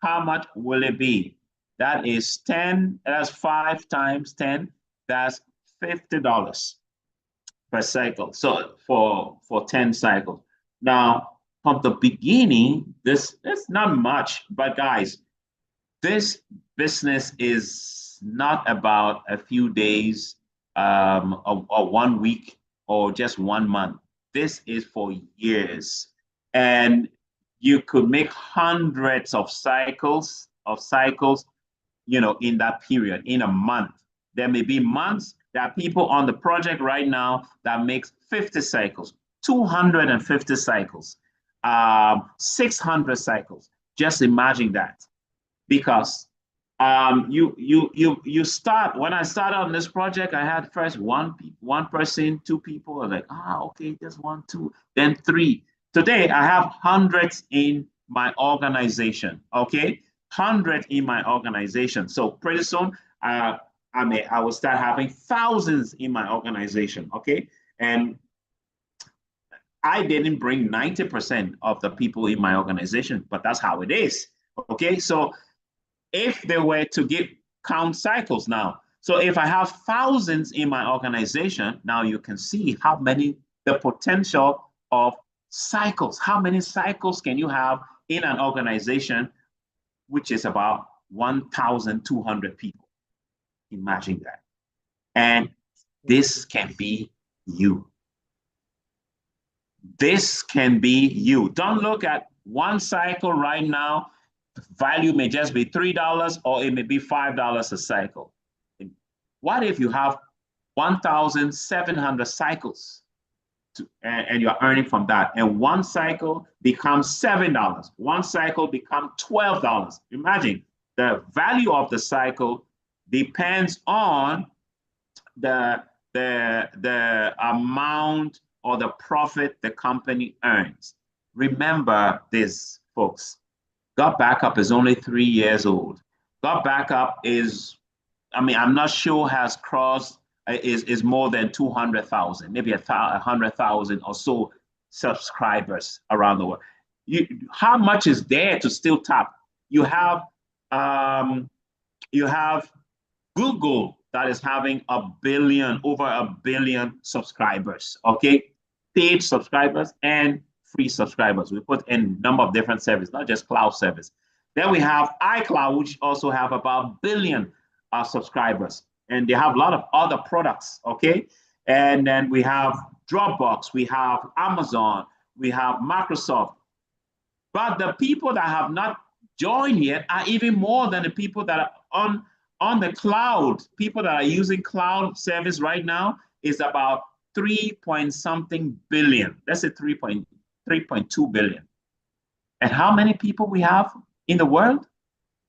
how much will it be? That is 10, that's 5 times 10, that's $50 per cycle. So for 10 cycles. Now, from the beginning, this is not much, but guys, this business is not about a few days, or 1 week, or just 1 month. This is for years. And you could make hundreds of cycles, in that period, in a month. There may be months. There are people on the project right now that makes 50 cycles, 250 cycles, 600 cycles. Just imagine that. Because you start, when I started on this project, I had first one person, 2 people. I was like, okay, just 1, 2, then 3. Today I have hundreds in my organization. Okay, hundreds in my organization. So pretty soon, I will start having thousands in my organization. Okay, and I didn't bring 90% of the people in my organization, but that's how it is. Okay, so if they were to count cycles now, so if I have thousands in my organization, now you can see the potential of cycles. How many cycles can you have in an organization, which is about 1,200 people? Imagine that. And this can be you. This can be you. Don't look at one cycle right now. Value may just be $3 or it may be $5 a cycle. What if you have 1,700 cycles and you're earning from that, and one cycle becomes $7, one cycle becomes $12? Imagine the value of the cycle depends on the amount or the profit the company earns. Remember this, folks. Gotbackup is only 3 years old. Gotbackup is, I'm not sure has crossed, is more than 200,000, maybe 100,000 or so subscribers around the world. How much is there to still tap? You have Google that is having over a billion subscribers. Okay, paid subscribers and free subscribers. We put in a number of different services, not just cloud service. Then we have iCloud, which also have about 1 billion subscribers, and they have a lot of other products. Okay, and then we have Dropbox, we have Amazon, we have Microsoft. But the people that have not joined yet are even more than the people that are on the cloud. People that are using cloud service right now is about 3-point-something billion. Let's say 3.2 billion. And how many people we have in the world?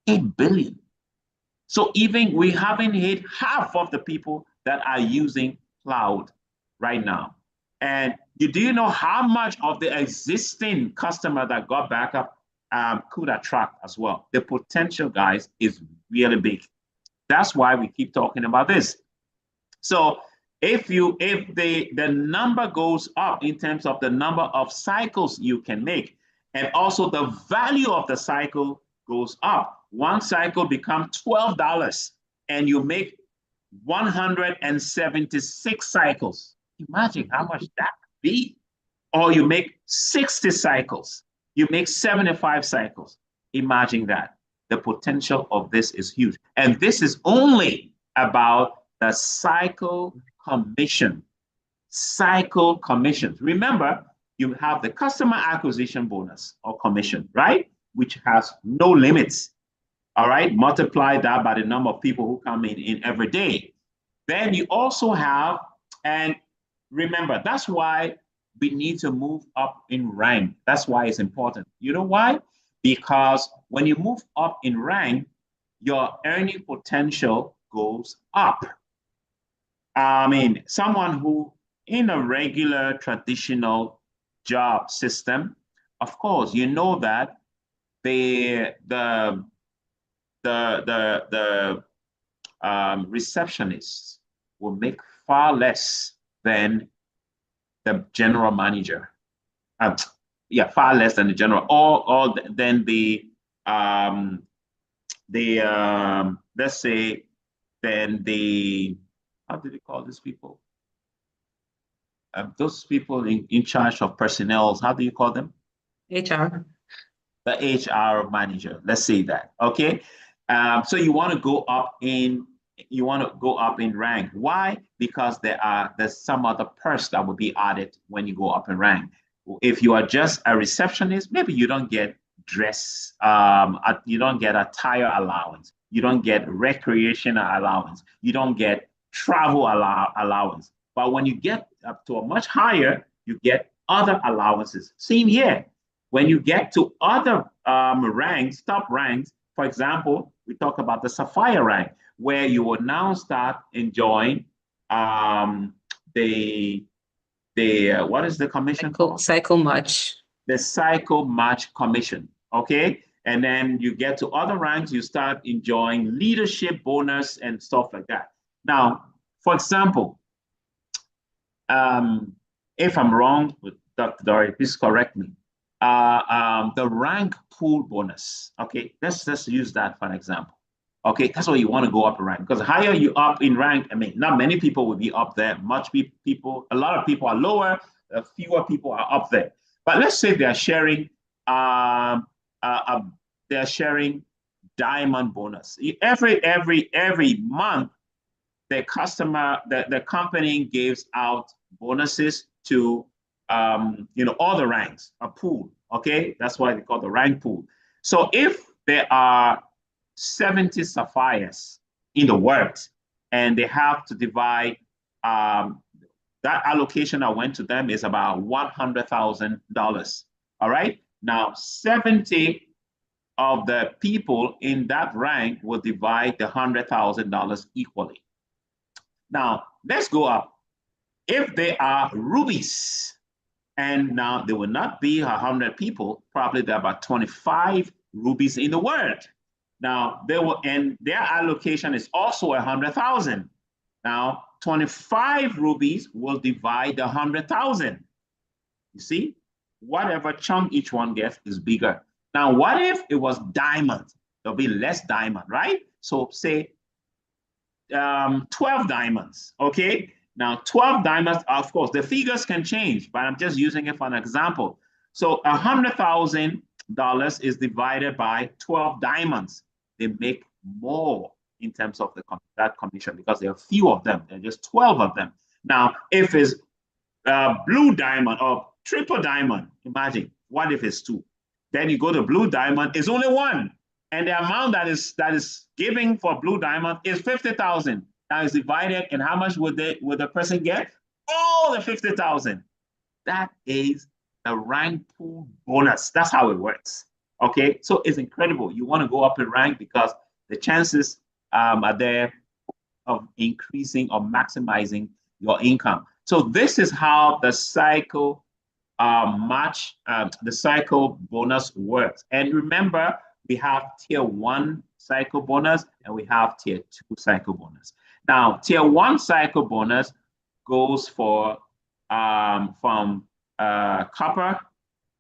8 billion. So even we haven't hit half of the people that are using cloud right now. And do you know how much of the existing customer that Gotbackup could attract as well? The potential, guys, is really big. That's why we keep talking about this. So if the number goes up in terms of the number of cycles you can make, and also the value of the cycle goes up, one cycle becomes $12 and you make 176 cycles. Imagine how much that would be. Or you make 60 cycles, you make 75 cycles. Imagine that. The potential of this is huge. And this is only about the cycle commission. Cycle commissions. Remember, you have the customer acquisition bonus or commission, right? Which has no limits. All right, multiply that by the number of people who come in every day. Then you also have, and remember, that's why we need to move up in rank. That's why it's important. You know why? Because when you move up in rank, your earning potential goes up. I mean, someone who in a regular traditional job system, of course, you know that the receptionists will make far less than the general manager. Yeah, far less than the general, or than let's say, than the, how do they call these people? Those people in charge of personnel, how do you call them? HR. The HR manager, let's say that, okay? So you want to go up in rank. Why? Because there's some other perks that will be added when you go up in rank. If you are just a receptionist, maybe you don't get dress, you don't get a tire allowance, you don't get recreational allowance, you don't get travel allowance. But when you get up to a much higher, you get other allowances. Same here. When you get to other ranks, top ranks, for example, we talk about the Sapphire rank, where you will now start enjoying what is the commission called? Cycle match. The cycle match commission, okay? And then you get to other ranks, you start enjoying leadership bonus and stuff like that. Now, for example, if I'm wrong, with Dr. Dorothy, please correct me. The rank pool bonus, okay? Let's use that for an example. Okay, that's why you want to go up in rank, because higher you up in rank, I mean, not many people will be up there. A lot of people are lower, fewer people are up there. But let's say they're sharing diamond bonus. Every month, the company gives out bonuses to all the ranks, a pool. Okay, that's why they call the rank pool. So if there are 70 sapphires in the works, and they have to divide, that allocation that went to them is about $100,000. All right. Now, 70 of the people in that rank will divide the $100,000 equally. Now, let's go up. If they are rubies, and now there will not be 100 people, probably there are about 25 rubies in the world. Now, and their allocation is also 100,000. Now, 25 rubies will divide the 100,000. You see, whatever chunk each one gets is bigger. Now, what if it was diamond? There'll be less diamond, right? So say 12 diamonds, okay? Now, 12 diamonds, of course, the figures can change, but I'm just using it for an example. So $100,000 is divided by 12 diamonds. They make more in terms of that commission, because there are few of them. There are just 12 of them. Now, if it's blue diamond or triple diamond, imagine, what if it's 2? Then you go to blue diamond, it's only 1. And the amount that is giving for blue diamond is 50,000. Now it's divided, and how much would the person get? All the 50,000. That is the rank pool bonus. That's how it works. Okay, so it's incredible. You want to go up in rank because the chances are there of increasing or maximizing your income. So this is how the cycle the cycle bonus works. And remember, we have tier 1 cycle bonus and we have tier 2 cycle bonus. Now, tier 1 cycle bonus goes for from copper.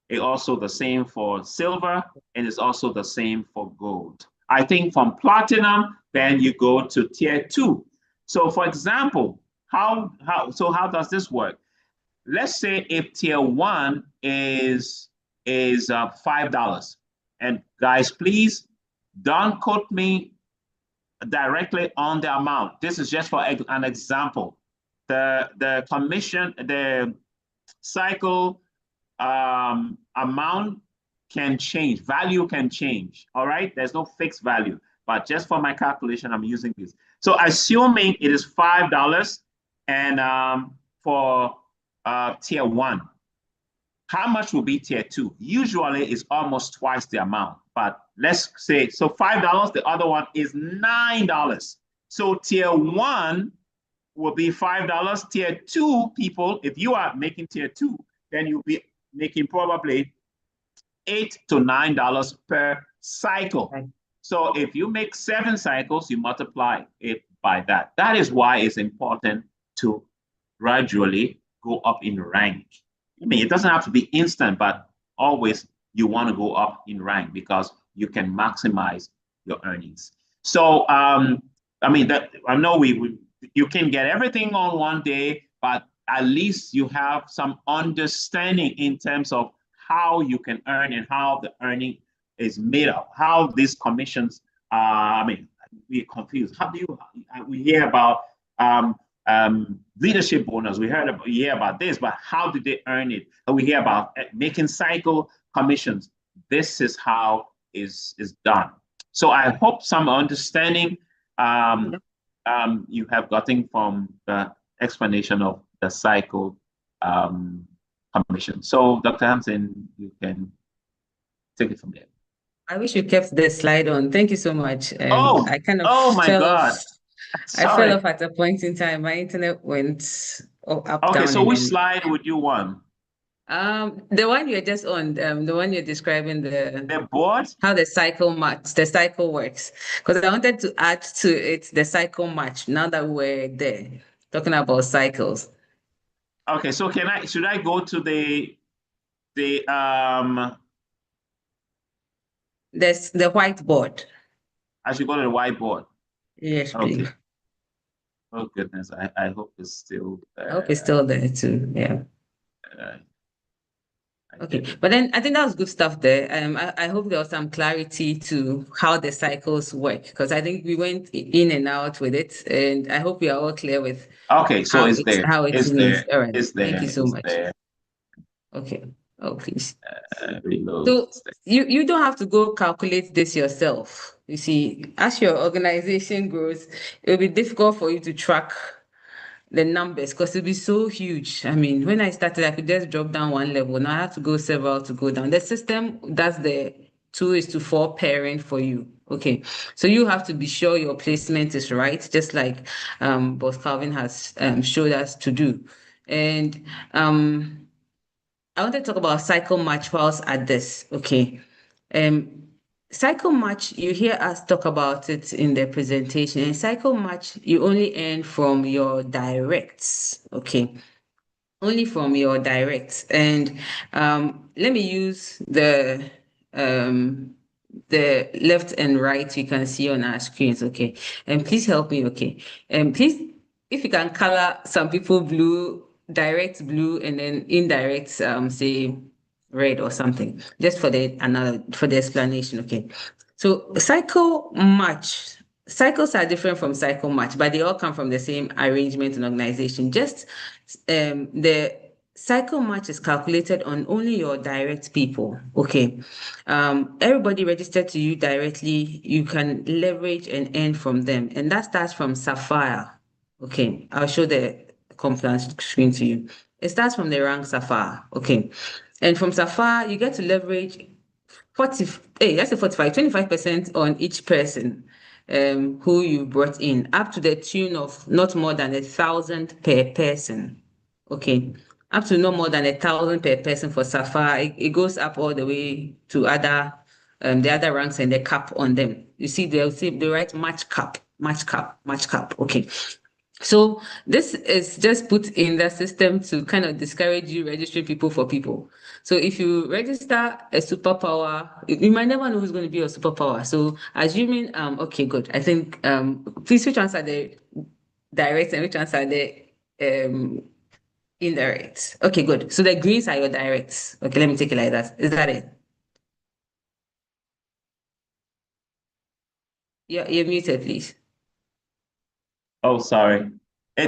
It's also the same for silver, and it's also the same for gold. I think from platinum, then you go to tier 2. So for example, how does this work? Let's say if tier 1 is $5, and guys, please don't quote me directly on the amount. This is just for an example. The commission, the cycle amount can change, value can change. All right, there's no fixed value, but just for my calculation, I'm using this. So assuming it is $5, and for tier 1, how much will be tier 2? Usually it's almost twice the amount, but let's say, so $5, the other one is $9. So tier 1 will be $5. Tier 2 people, if you are making tier 2, then you'll be making probably $8 to $9 per cycle. Right. So if you make 7 cycles, you multiply it by that. That is why it's important to gradually go up in rank. I mean, it doesn't have to be instant, but always you want to go up in rank because you can maximize your earnings. So, I mean, that I know you can get everything on one day, but at least you have some understanding in terms of how you can earn and how the earning is made up, how these commissions, I mean, we're confused. How do we hear about leadership bonus, we hear about this, but how did they earn it? And we hear about making cycle commissions. This is how is done. So I hope some understanding you have gotten from the explanation of the cycle commission. So Dr. Hanson, you can take it from there. I wish you kept the slide on. Thank you so much. I kind of oh my God. I fell off at a point in time. My internet went up, down. Okay, so which slide would you want? The one you're just on, the one you're describing the board, how the cycle works. Because I wanted to add to it the cycle match. Now that we're there talking about cycles. Okay, so should I go to the whiteboard? I should go to the whiteboard. Yes, please. Okay. Oh goodness, I hope it's still there. I hope it's still there too. Yeah. Okay, but then I think that was good stuff there. I hope there was some clarity to how the cycles work, because I think we went in and out with it, and I hope we are all clear with. Okay, so it's there. How it is. All right. It's there. Thank you so much. There. Okay. Oh, please. Reload. So you don't have to go calculate this yourself. You see, as your organization grows, it will be difficult for you to track the numbers because it'll be so huge. I mean, when I started, I could just drop down one level. Now I have to go several to go down. The system does the 2:4 pairing for you. Okay, so you have to be sure your placement is right, just like Boss Calvin has showed us to do. And I want to talk about cycle match whilst at this. Okay. Cycle match, you hear us talk about it in the presentation. And cycle match, you only earn from your directs. Okay. Only from your directs. And let me use the left and right you can see on our screens. Okay. And please help me. Okay. And please, if you can color some people blue, direct blue, and then indirect, say red or something, just for the explanation. Okay, so cycle match, cycles are different from cycle match, but they all come from the same arrangement and organization. Just the cycle match is calculated on only your direct people. Okay, everybody registered to you directly, you can leverage and earn from them, and that starts from Sapphire. Okay, I'll show the compliance screen to you. It starts from the rank Sapphire. Okay, and from Sapphire you get to leverage 25% on each person. who you brought in, up to the tune of not more than 1,000 per person. Okay, up to no more than 1,000 per person for Sapphire. It goes up all the way to the other ranks and the cap on them. You see, they'll say they write match cap, match cap, match cap. Okay. So this is just put in the system to kind of discourage you registering people for people. So if you register a superpower, you might never know who's going to be your superpower. So assuming, okay, good. I think, please, which ones are the direct and which ones are the indirect? Okay, good. So the greens are your directs. Okay, let me take it like that. Is that it? You're muted, please. Oh, sorry.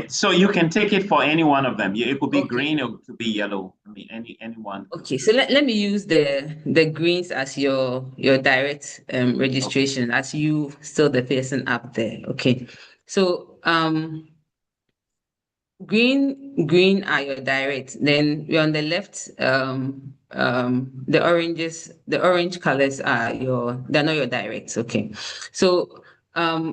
So you can take it for any one of them. It could be Okay. green or it could be yellow. I mean, anyone. Okay, so let me use the greens as your direct registration as you still the person up there. Okay. So green are your direct. Then we're on the left, the orange colors are they're not your directs. Okay. So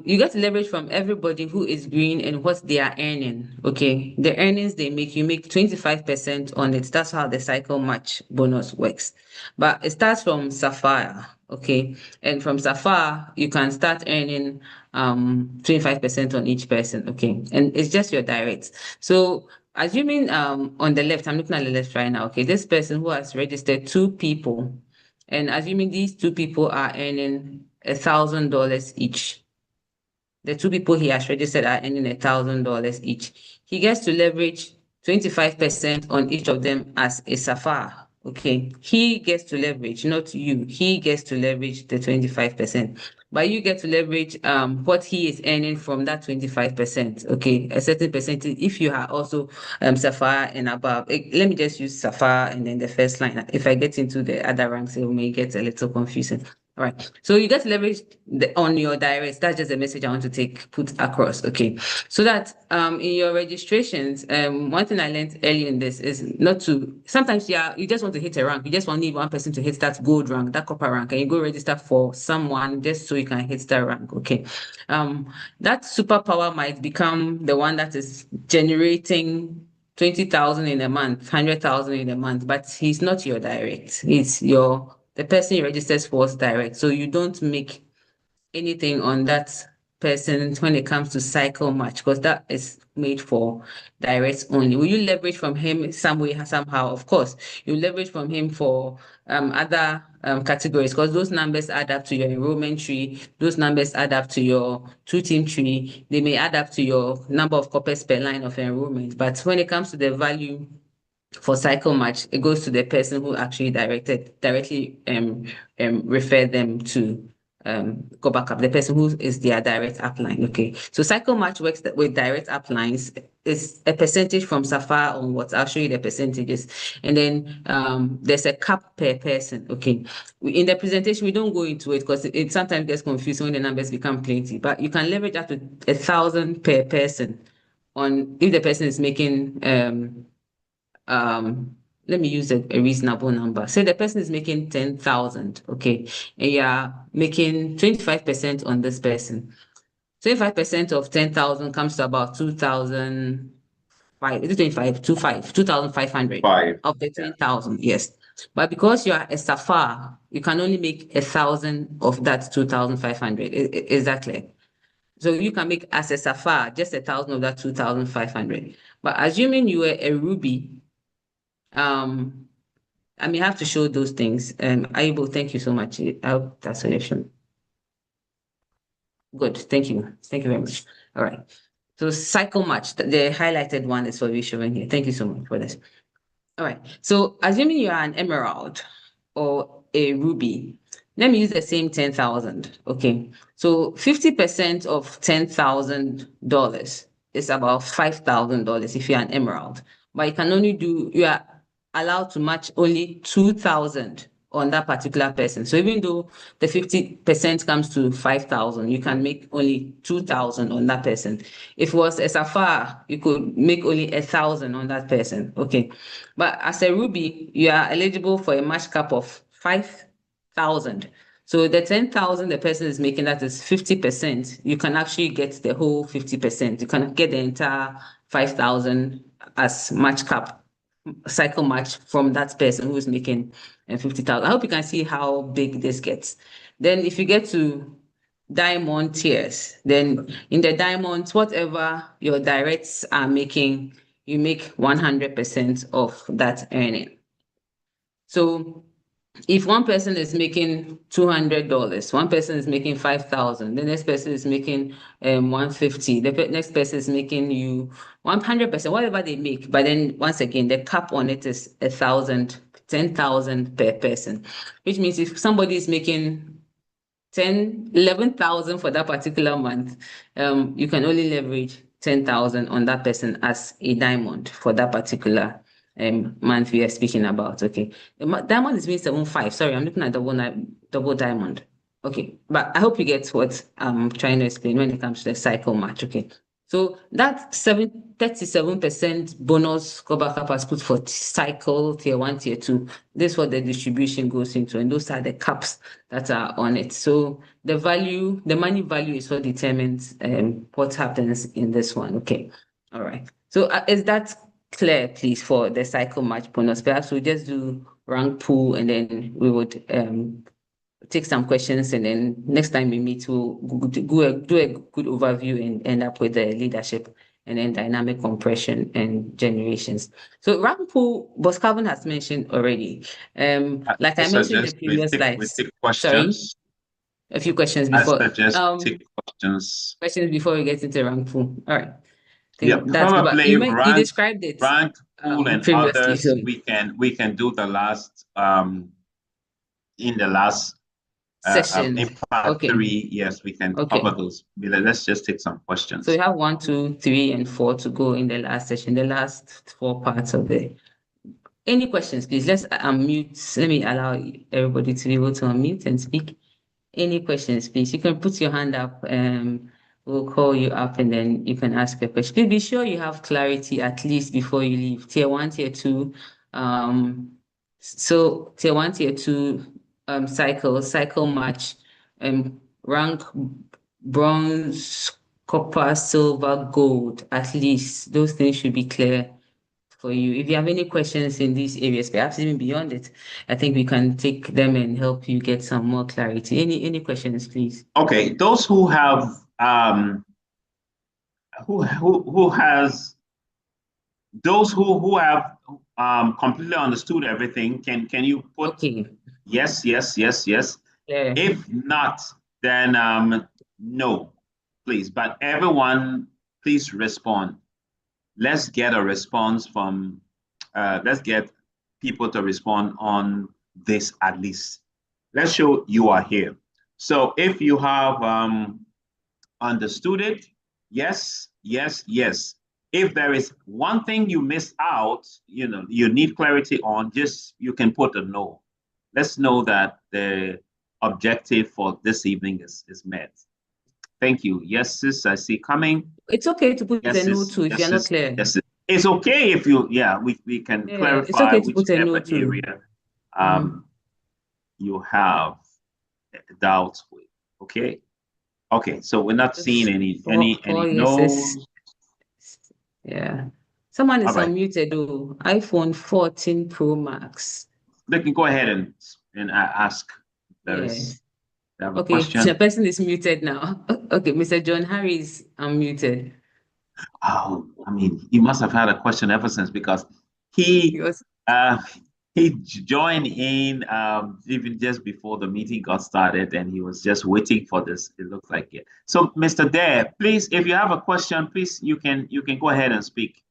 you get leverage from everybody who is green and what they are earning. Okay. The earnings they make, you make 25% on it. That's how the cycle match bonus works. But it starts from Sapphire. Okay. And from Sapphire, you can start earning 25% on each person. Okay. And it's just your direct. So assuming on the left, I'm looking at the left right now. Okay. This person who has registered 2 people, and assuming these 2 people are earning $1,000 each. The 2 people he has registered are earning $1,000 each. He gets to leverage 25% on each of them as a Sapphire. Okay. He gets to leverage, not you. He gets to leverage the 25%. But you get to leverage what he is earning from that 25%. Okay. A certain percentage if you are also Sapphire and above. Let me just use Sapphire and then the first line. If I get into the other ranks, it may get a little confusing. All right. So you get leverage on your directs. That's just a message I want to put across. Okay. So that in your registrations, one thing I learned early in this is not to sometimes you just want to hit a rank. You just want need one person to hit that gold rank, that copper rank, and you go register for someone just so you can hit that rank. Okay. That superpower might become the one that is generating 20,000 in a month, 100,000 in a month, but he's not your direct. He's the person you registers for is direct. So you don't make anything on that person when it comes to cycle match, because that is made for direct only. Will you leverage from him some way, somehow? Of course, you leverage from him for other categories, because those numbers add up to your enrollment tree. Those numbers add up to your 2-team tree. They may add up to your number of copies per line of enrollment. But when it comes to the value for cycle match, it goes to the person who actually directly refer them to Gotbackup, the person who is their direct upline. Okay. So cycle match works with direct uplines. It's a percentage from Sapphire onwards. I'll show you the percentages. And then there's a cap per person. Okay. In the presentation, we don't go into it because it sometimes gets confusing when the numbers become plenty, but you can leverage up to 1,000 per person on if the person is making let me use a reasonable number. Say the person is making 10,000, okay, and you are making 25% on this person. 25% of 10,000 comes to about 2,005, is it 25? 2,500 5. of the 10,000, yes. But because you are a Sapphire, you can only make 1,000 of that 2,500. Is that clear? So you can make as a Sapphire just 1,000 of that 2,500. But assuming you were a Ruby, I may have to show those things. Aibo, thank you so much. I hope that's solution. Good, thank you. Thank you very much. All right. So cycle match, the highlighted one is what we're showing here. Thank you so much for this. All right. So assuming you are an emerald or a ruby, let me use the same 10,000. Okay. So 50% of $10,000 is about $5,000 if you're an emerald. But you are allowed to match only 2,000 on that particular person. So even though the 50% comes to 5,000, you can make only 2,000 on that person. If it was a Sapphire, you could make only 1,000 on that person. Okay. But as a Ruby, you are eligible for a match cap of 5,000. So the 10,000 the person is making, that is 50%. You can actually get the whole 50%. You can get the entire 5,000 as match cap, cycle match from that person who is making 50,000. I hope you can see how big this gets. Then if you get to diamond tiers, then in the diamonds, whatever your directs are making, you make 100% of that earning. So if one person is making $200, one person is making 5,000, the next person is making 150, the next person is making you 100%, whatever they make. But then once again, the cap on it is 1,000, 10,000 per person, which means if somebody is making 11,000 for that particular month, you can only leverage 10,000 on that person as a diamond for that particular month we are speaking about. Okay, diamond is being 7.5. Sorry, I'm looking at double diamond. Okay, but I hope you get what I'm trying to explain when it comes to the cycle match. Okay, so that 37% bonus Gotbackup has put for cycle tier 1, tier 2. This is what the distribution goes into, and those are the caps that are on it. So the value, the money value is what determines what happens in this one. Okay, all right. So is that clear, please, for the cycle match bonus? Perhaps we'll just do rank pool, and then we would take some questions, and then next time we meet, we'll do a good overview and end up with the leadership and then dynamic compression and generations. So rank pool, Boscaven has mentioned already. Like I mentioned in the previous slides. Sorry, a few questions before. Take questions. Questions before we get into rank pool. All right. Yeah, probably you described it. Rank pool and others. So we can do the last in the last session. In part 3, yes, we can cover those. Let's just take some questions. So we have 1, 2, 3, and 4 to go in the last session, the last 4 parts of the. Any questions, please? Let's unmute. Let me allow everybody to be able to unmute and speak. Any questions, please? You can put your hand up. We'll call you up, and then you can ask a question. Please be sure you have clarity at least before you leave. Tier 1, tier 2. So tier 1, tier 2. Cycle match, rank bronze, copper, silver, gold, at least. Those things should be clear for you. If you have any questions in these areas, perhaps even beyond it, I think we can take them and help you get some more clarity. Any questions, please? Okay, those who have those who have completely understood everything, can you put yes? Yeah. If not, then no, please. But everyone, please respond. Let's get a response from let's get people to respond on this at least. Let's show you are here. So if you have understood it, yes. If there is one thing you missed out, you need clarity on, just you can put a no. Let's know that the objective for this evening is met. Thank you. Yes, sis, I see coming. It's okay to put a no too if you're not clear. Yes, it's okay if you, we can clarify it's okay to put a no area you have doubts with. Okay, so we're not seeing any no's. Yeah. Someone is unmuted though. iPhone 14 Pro Max. They can go ahead and ask. Okay, the person is muted now. Okay, Mr. John Harry is unmuted. Oh, I mean, he must have had a question ever since, because he joined in even just before the meeting got started, and he was just waiting for this. It looks like it. So, Mr. Dare, please, if you have a question, please you can go ahead and speak.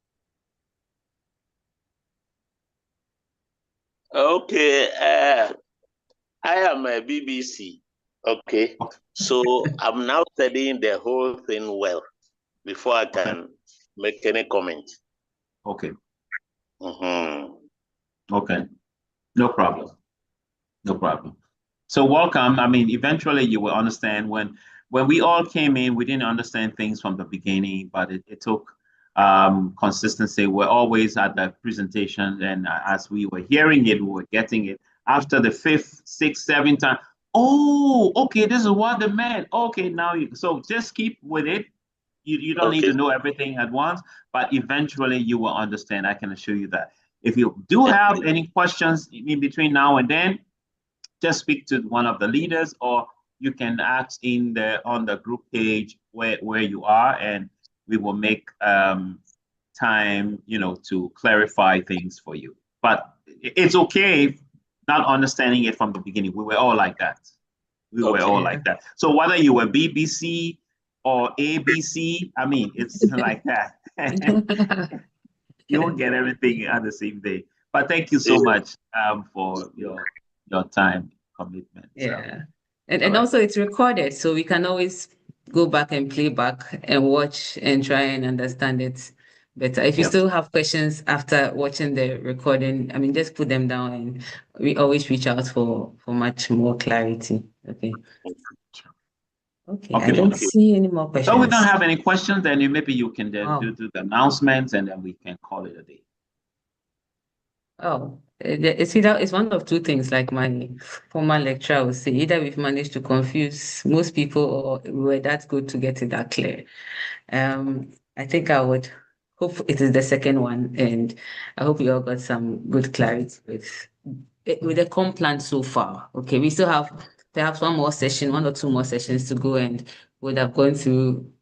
Okay, I am a BBC. Okay, so I'm now studying the whole thing well before I can make any comment. Okay. Okay, no problem. So welcome. I mean, eventually you will understand. When we all came in, we didn't understand things from the beginning, but it took consistency. We're always at the presentation, and as we were hearing it, we were getting it. After the 5th, 6th, 7th time, Oh, okay. This is what the man. Okay, now so just keep with it. You don't need Okay. to know everything at once, but eventually you will understand. I can assure you that. If you do have any questions in between now and then, just speak to one of the leaders, or you can ask in the on the group page where you are, and we will make time, to clarify things for you. But it's okay not understanding it from the beginning. We were all like that. We were all Okay. like that. So whether you were BBC or ABC, I mean, it's like that. You won't get everything on the same day. But thank you so Yeah. much for your time commitment. So, Yeah. all And right. also it's recorded, so we can always go back and play back and watch and try and understand it better. If you Yep. still have questions after watching the recording, I mean, just put them down and we always reach out for much more clarity. Okay. Okay, I Okay. don't Thank you. see any more So we don't questions. have any questions, then maybe you can then Wow. do the announcements, and then we can call it a day. Oh, it's one of two things, like my former lecturer would say. Either we've managed to confuse most people or we're that good to get it that clear. I think I would hope it is the second one, and I hope you all got some good clarity with the comp plan so far. Okay, we still have perhaps one or two more sessions to go, and would have gone through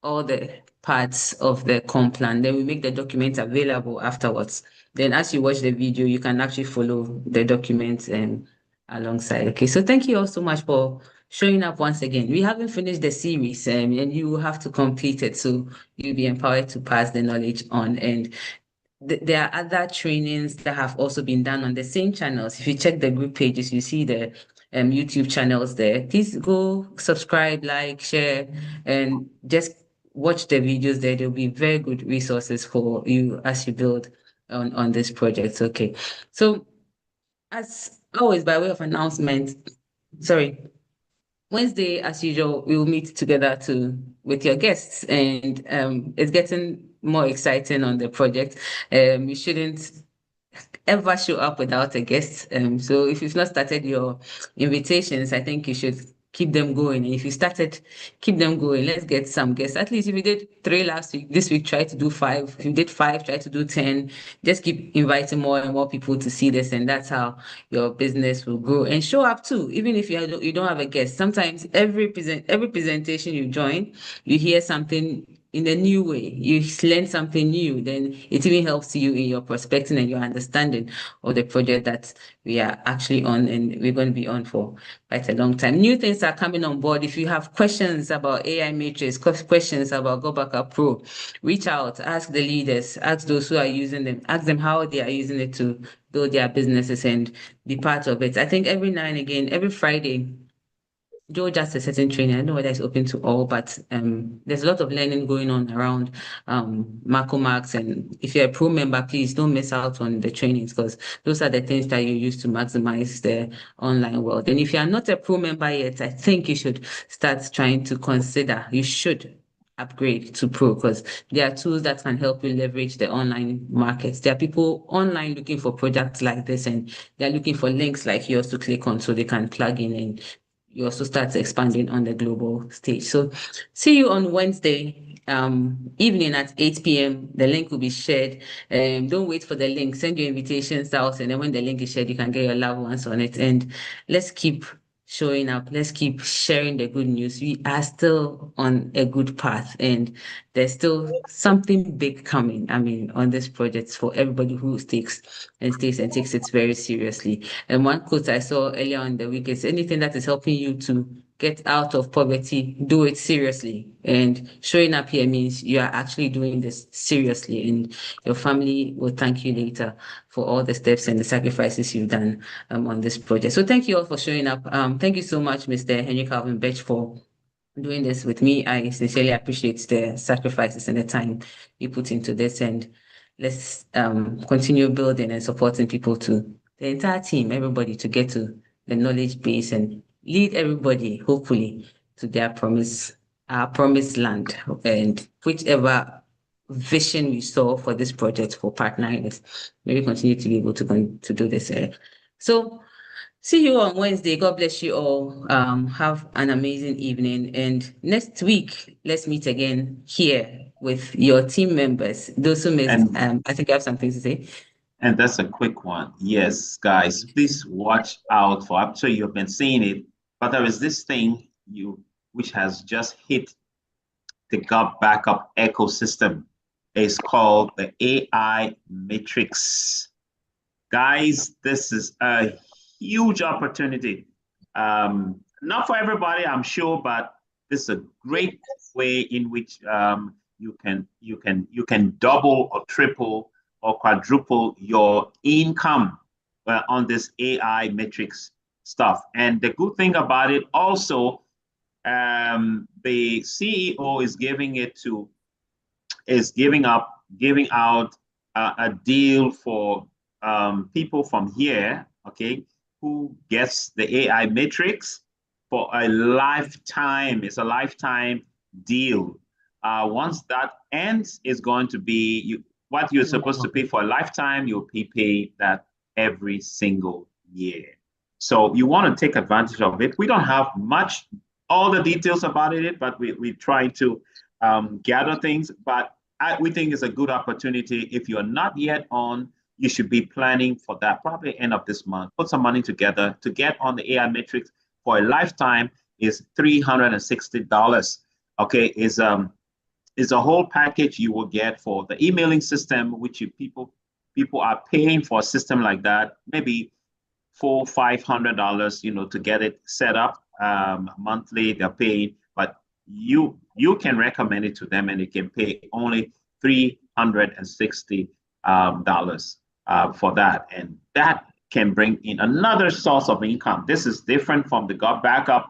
all the parts of the comp plan. Then we make the document available afterwards. Then as you watch the video, you can actually follow the documents alongside. Okay, so thank you all so much for showing up once again. We haven't finished the series and you will have to complete it. So you'll be empowered to pass the knowledge on. And there are other trainings that have also been done on the same channels. If you check the group pages, you see the YouTube channels there. Please go subscribe, like, share, and just watch the videos there. There'll be very good resources for you as you build on this project. Okay. So as always, by way of announcement, sorry, Wednesday, as usual, we will meet together to with your guests, and it's getting more exciting on the project. You shouldn't ever show up without a guest. So if you've not started your invitations, I think you should keep them going. And if you started, keep them going. Let's get some guests. At least if you did 3 last week, this week try to do 5. If you did 5, try to do 10. Just keep inviting more and more people to see this, and that's how your business will grow. And show up too, even if you don't have a guest. Sometimes every presentation you join, you hear something in a new way. You learn something new, then it even helps you in your prospecting and your understanding of the project that we are actually on and we're going to be on for quite a long time. New things are coming on board. If you have questions about AI Matrix, questions about Gotbackup Pro, reach out, ask the leaders, ask those who are using them, ask them how they are using it to build their businesses and be part of it. I think every now and again, every Friday, JOA just a certain training. I don't know whether it's open to all, but there's a lot of learning going on around Marco Max. And if you're a pro member, please don't miss out on the trainings because those are the things that you use to maximize the online world. And if you are not a pro member yet, I think you should start trying to consider, you should upgrade to pro because there are tools that can help you leverage the online markets. There are people online looking for products like this and they're looking for links like yours to click on so they can plug in and you also start expanding on the global stage. So see you on Wednesday evening at 8 p.m. The link will be shared. Don't wait for the link. Send your invitations out, and then when the link is shared, you can get your loved ones on it. And let's keep showing up. Let's keep sharing the good news. We are still on a good path, and there's still something big coming. I mean, on this project for everybody who takes it very seriously. And one quote I saw earlier on the week is anything that is helping you to get out of poverty, do it seriously. And showing up here means you are actually doing this seriously, and your family will thank you later for all the steps and the sacrifices you've done on this project. So thank you all for showing up. Thank you so much, Mr. Henry Calvin Birch, for doing this with me. I sincerely appreciate the sacrifices and the time you put into this. And let's continue building and supporting people to the entire team, everybody to get to the knowledge base and lead everybody, hopefully, to their our promised land and whichever vision we saw for this project for partnering with. May we continue to be able to do this. So See you on Wednesday. God bless you all. Have an amazing evening. And next week, let's meet again here with your team members. Those who missed, I think I have something to say. And that's a quick one. Yes, guys, please watch out for. I'm sure you've been seeing it, but there is this thing which has just hit the Gotbackup ecosystem. It's called the AI matrix. Guys, this is a huge opportunity. Not for everybody, I'm sure, but this is a great way in which you can double or triple or quadruple your income on this AI matrix stuff. And the good thing about it also, the CEO is giving out a deal for people from here, okay, who gets the AI matrix for a lifetime. It's a lifetime deal. Once that ends, it's going to be what you're supposed to pay for a lifetime. You'll pay that every single year. So you want to take advantage of it. We don't have all the details about it, but we're trying to gather things. But we think it's a good opportunity. If you're not yet on, you should be planning for that probably end of this month. Put some money together to get on the AI matrix for a lifetime is $360. Okay, is a whole package you will get for the emailing system, which people are paying for a system like that, maybe $400-500, to get it set up monthly. They're paying, but you can recommend it to them, and they can pay only $360 for that, and that can bring in another source of income. This is different from the Gotbackup,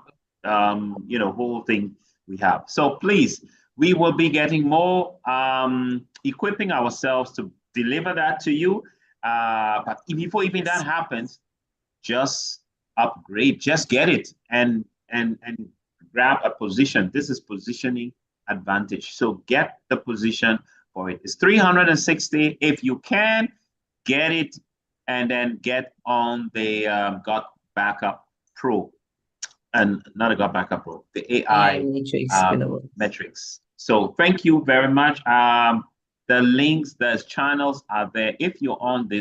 whole thing we have. So please, we will be getting more, equipping ourselves to deliver that to you. But before even that happens, just upgrade, just get it and grab a position. This is positioning advantage. So get the position for it. It's $360. If you can, get it and then get on the Gotbackup Pro, and not a Gotbackup Pro, the AI metrics. So thank you very much. The links, the channels are there. If you're on this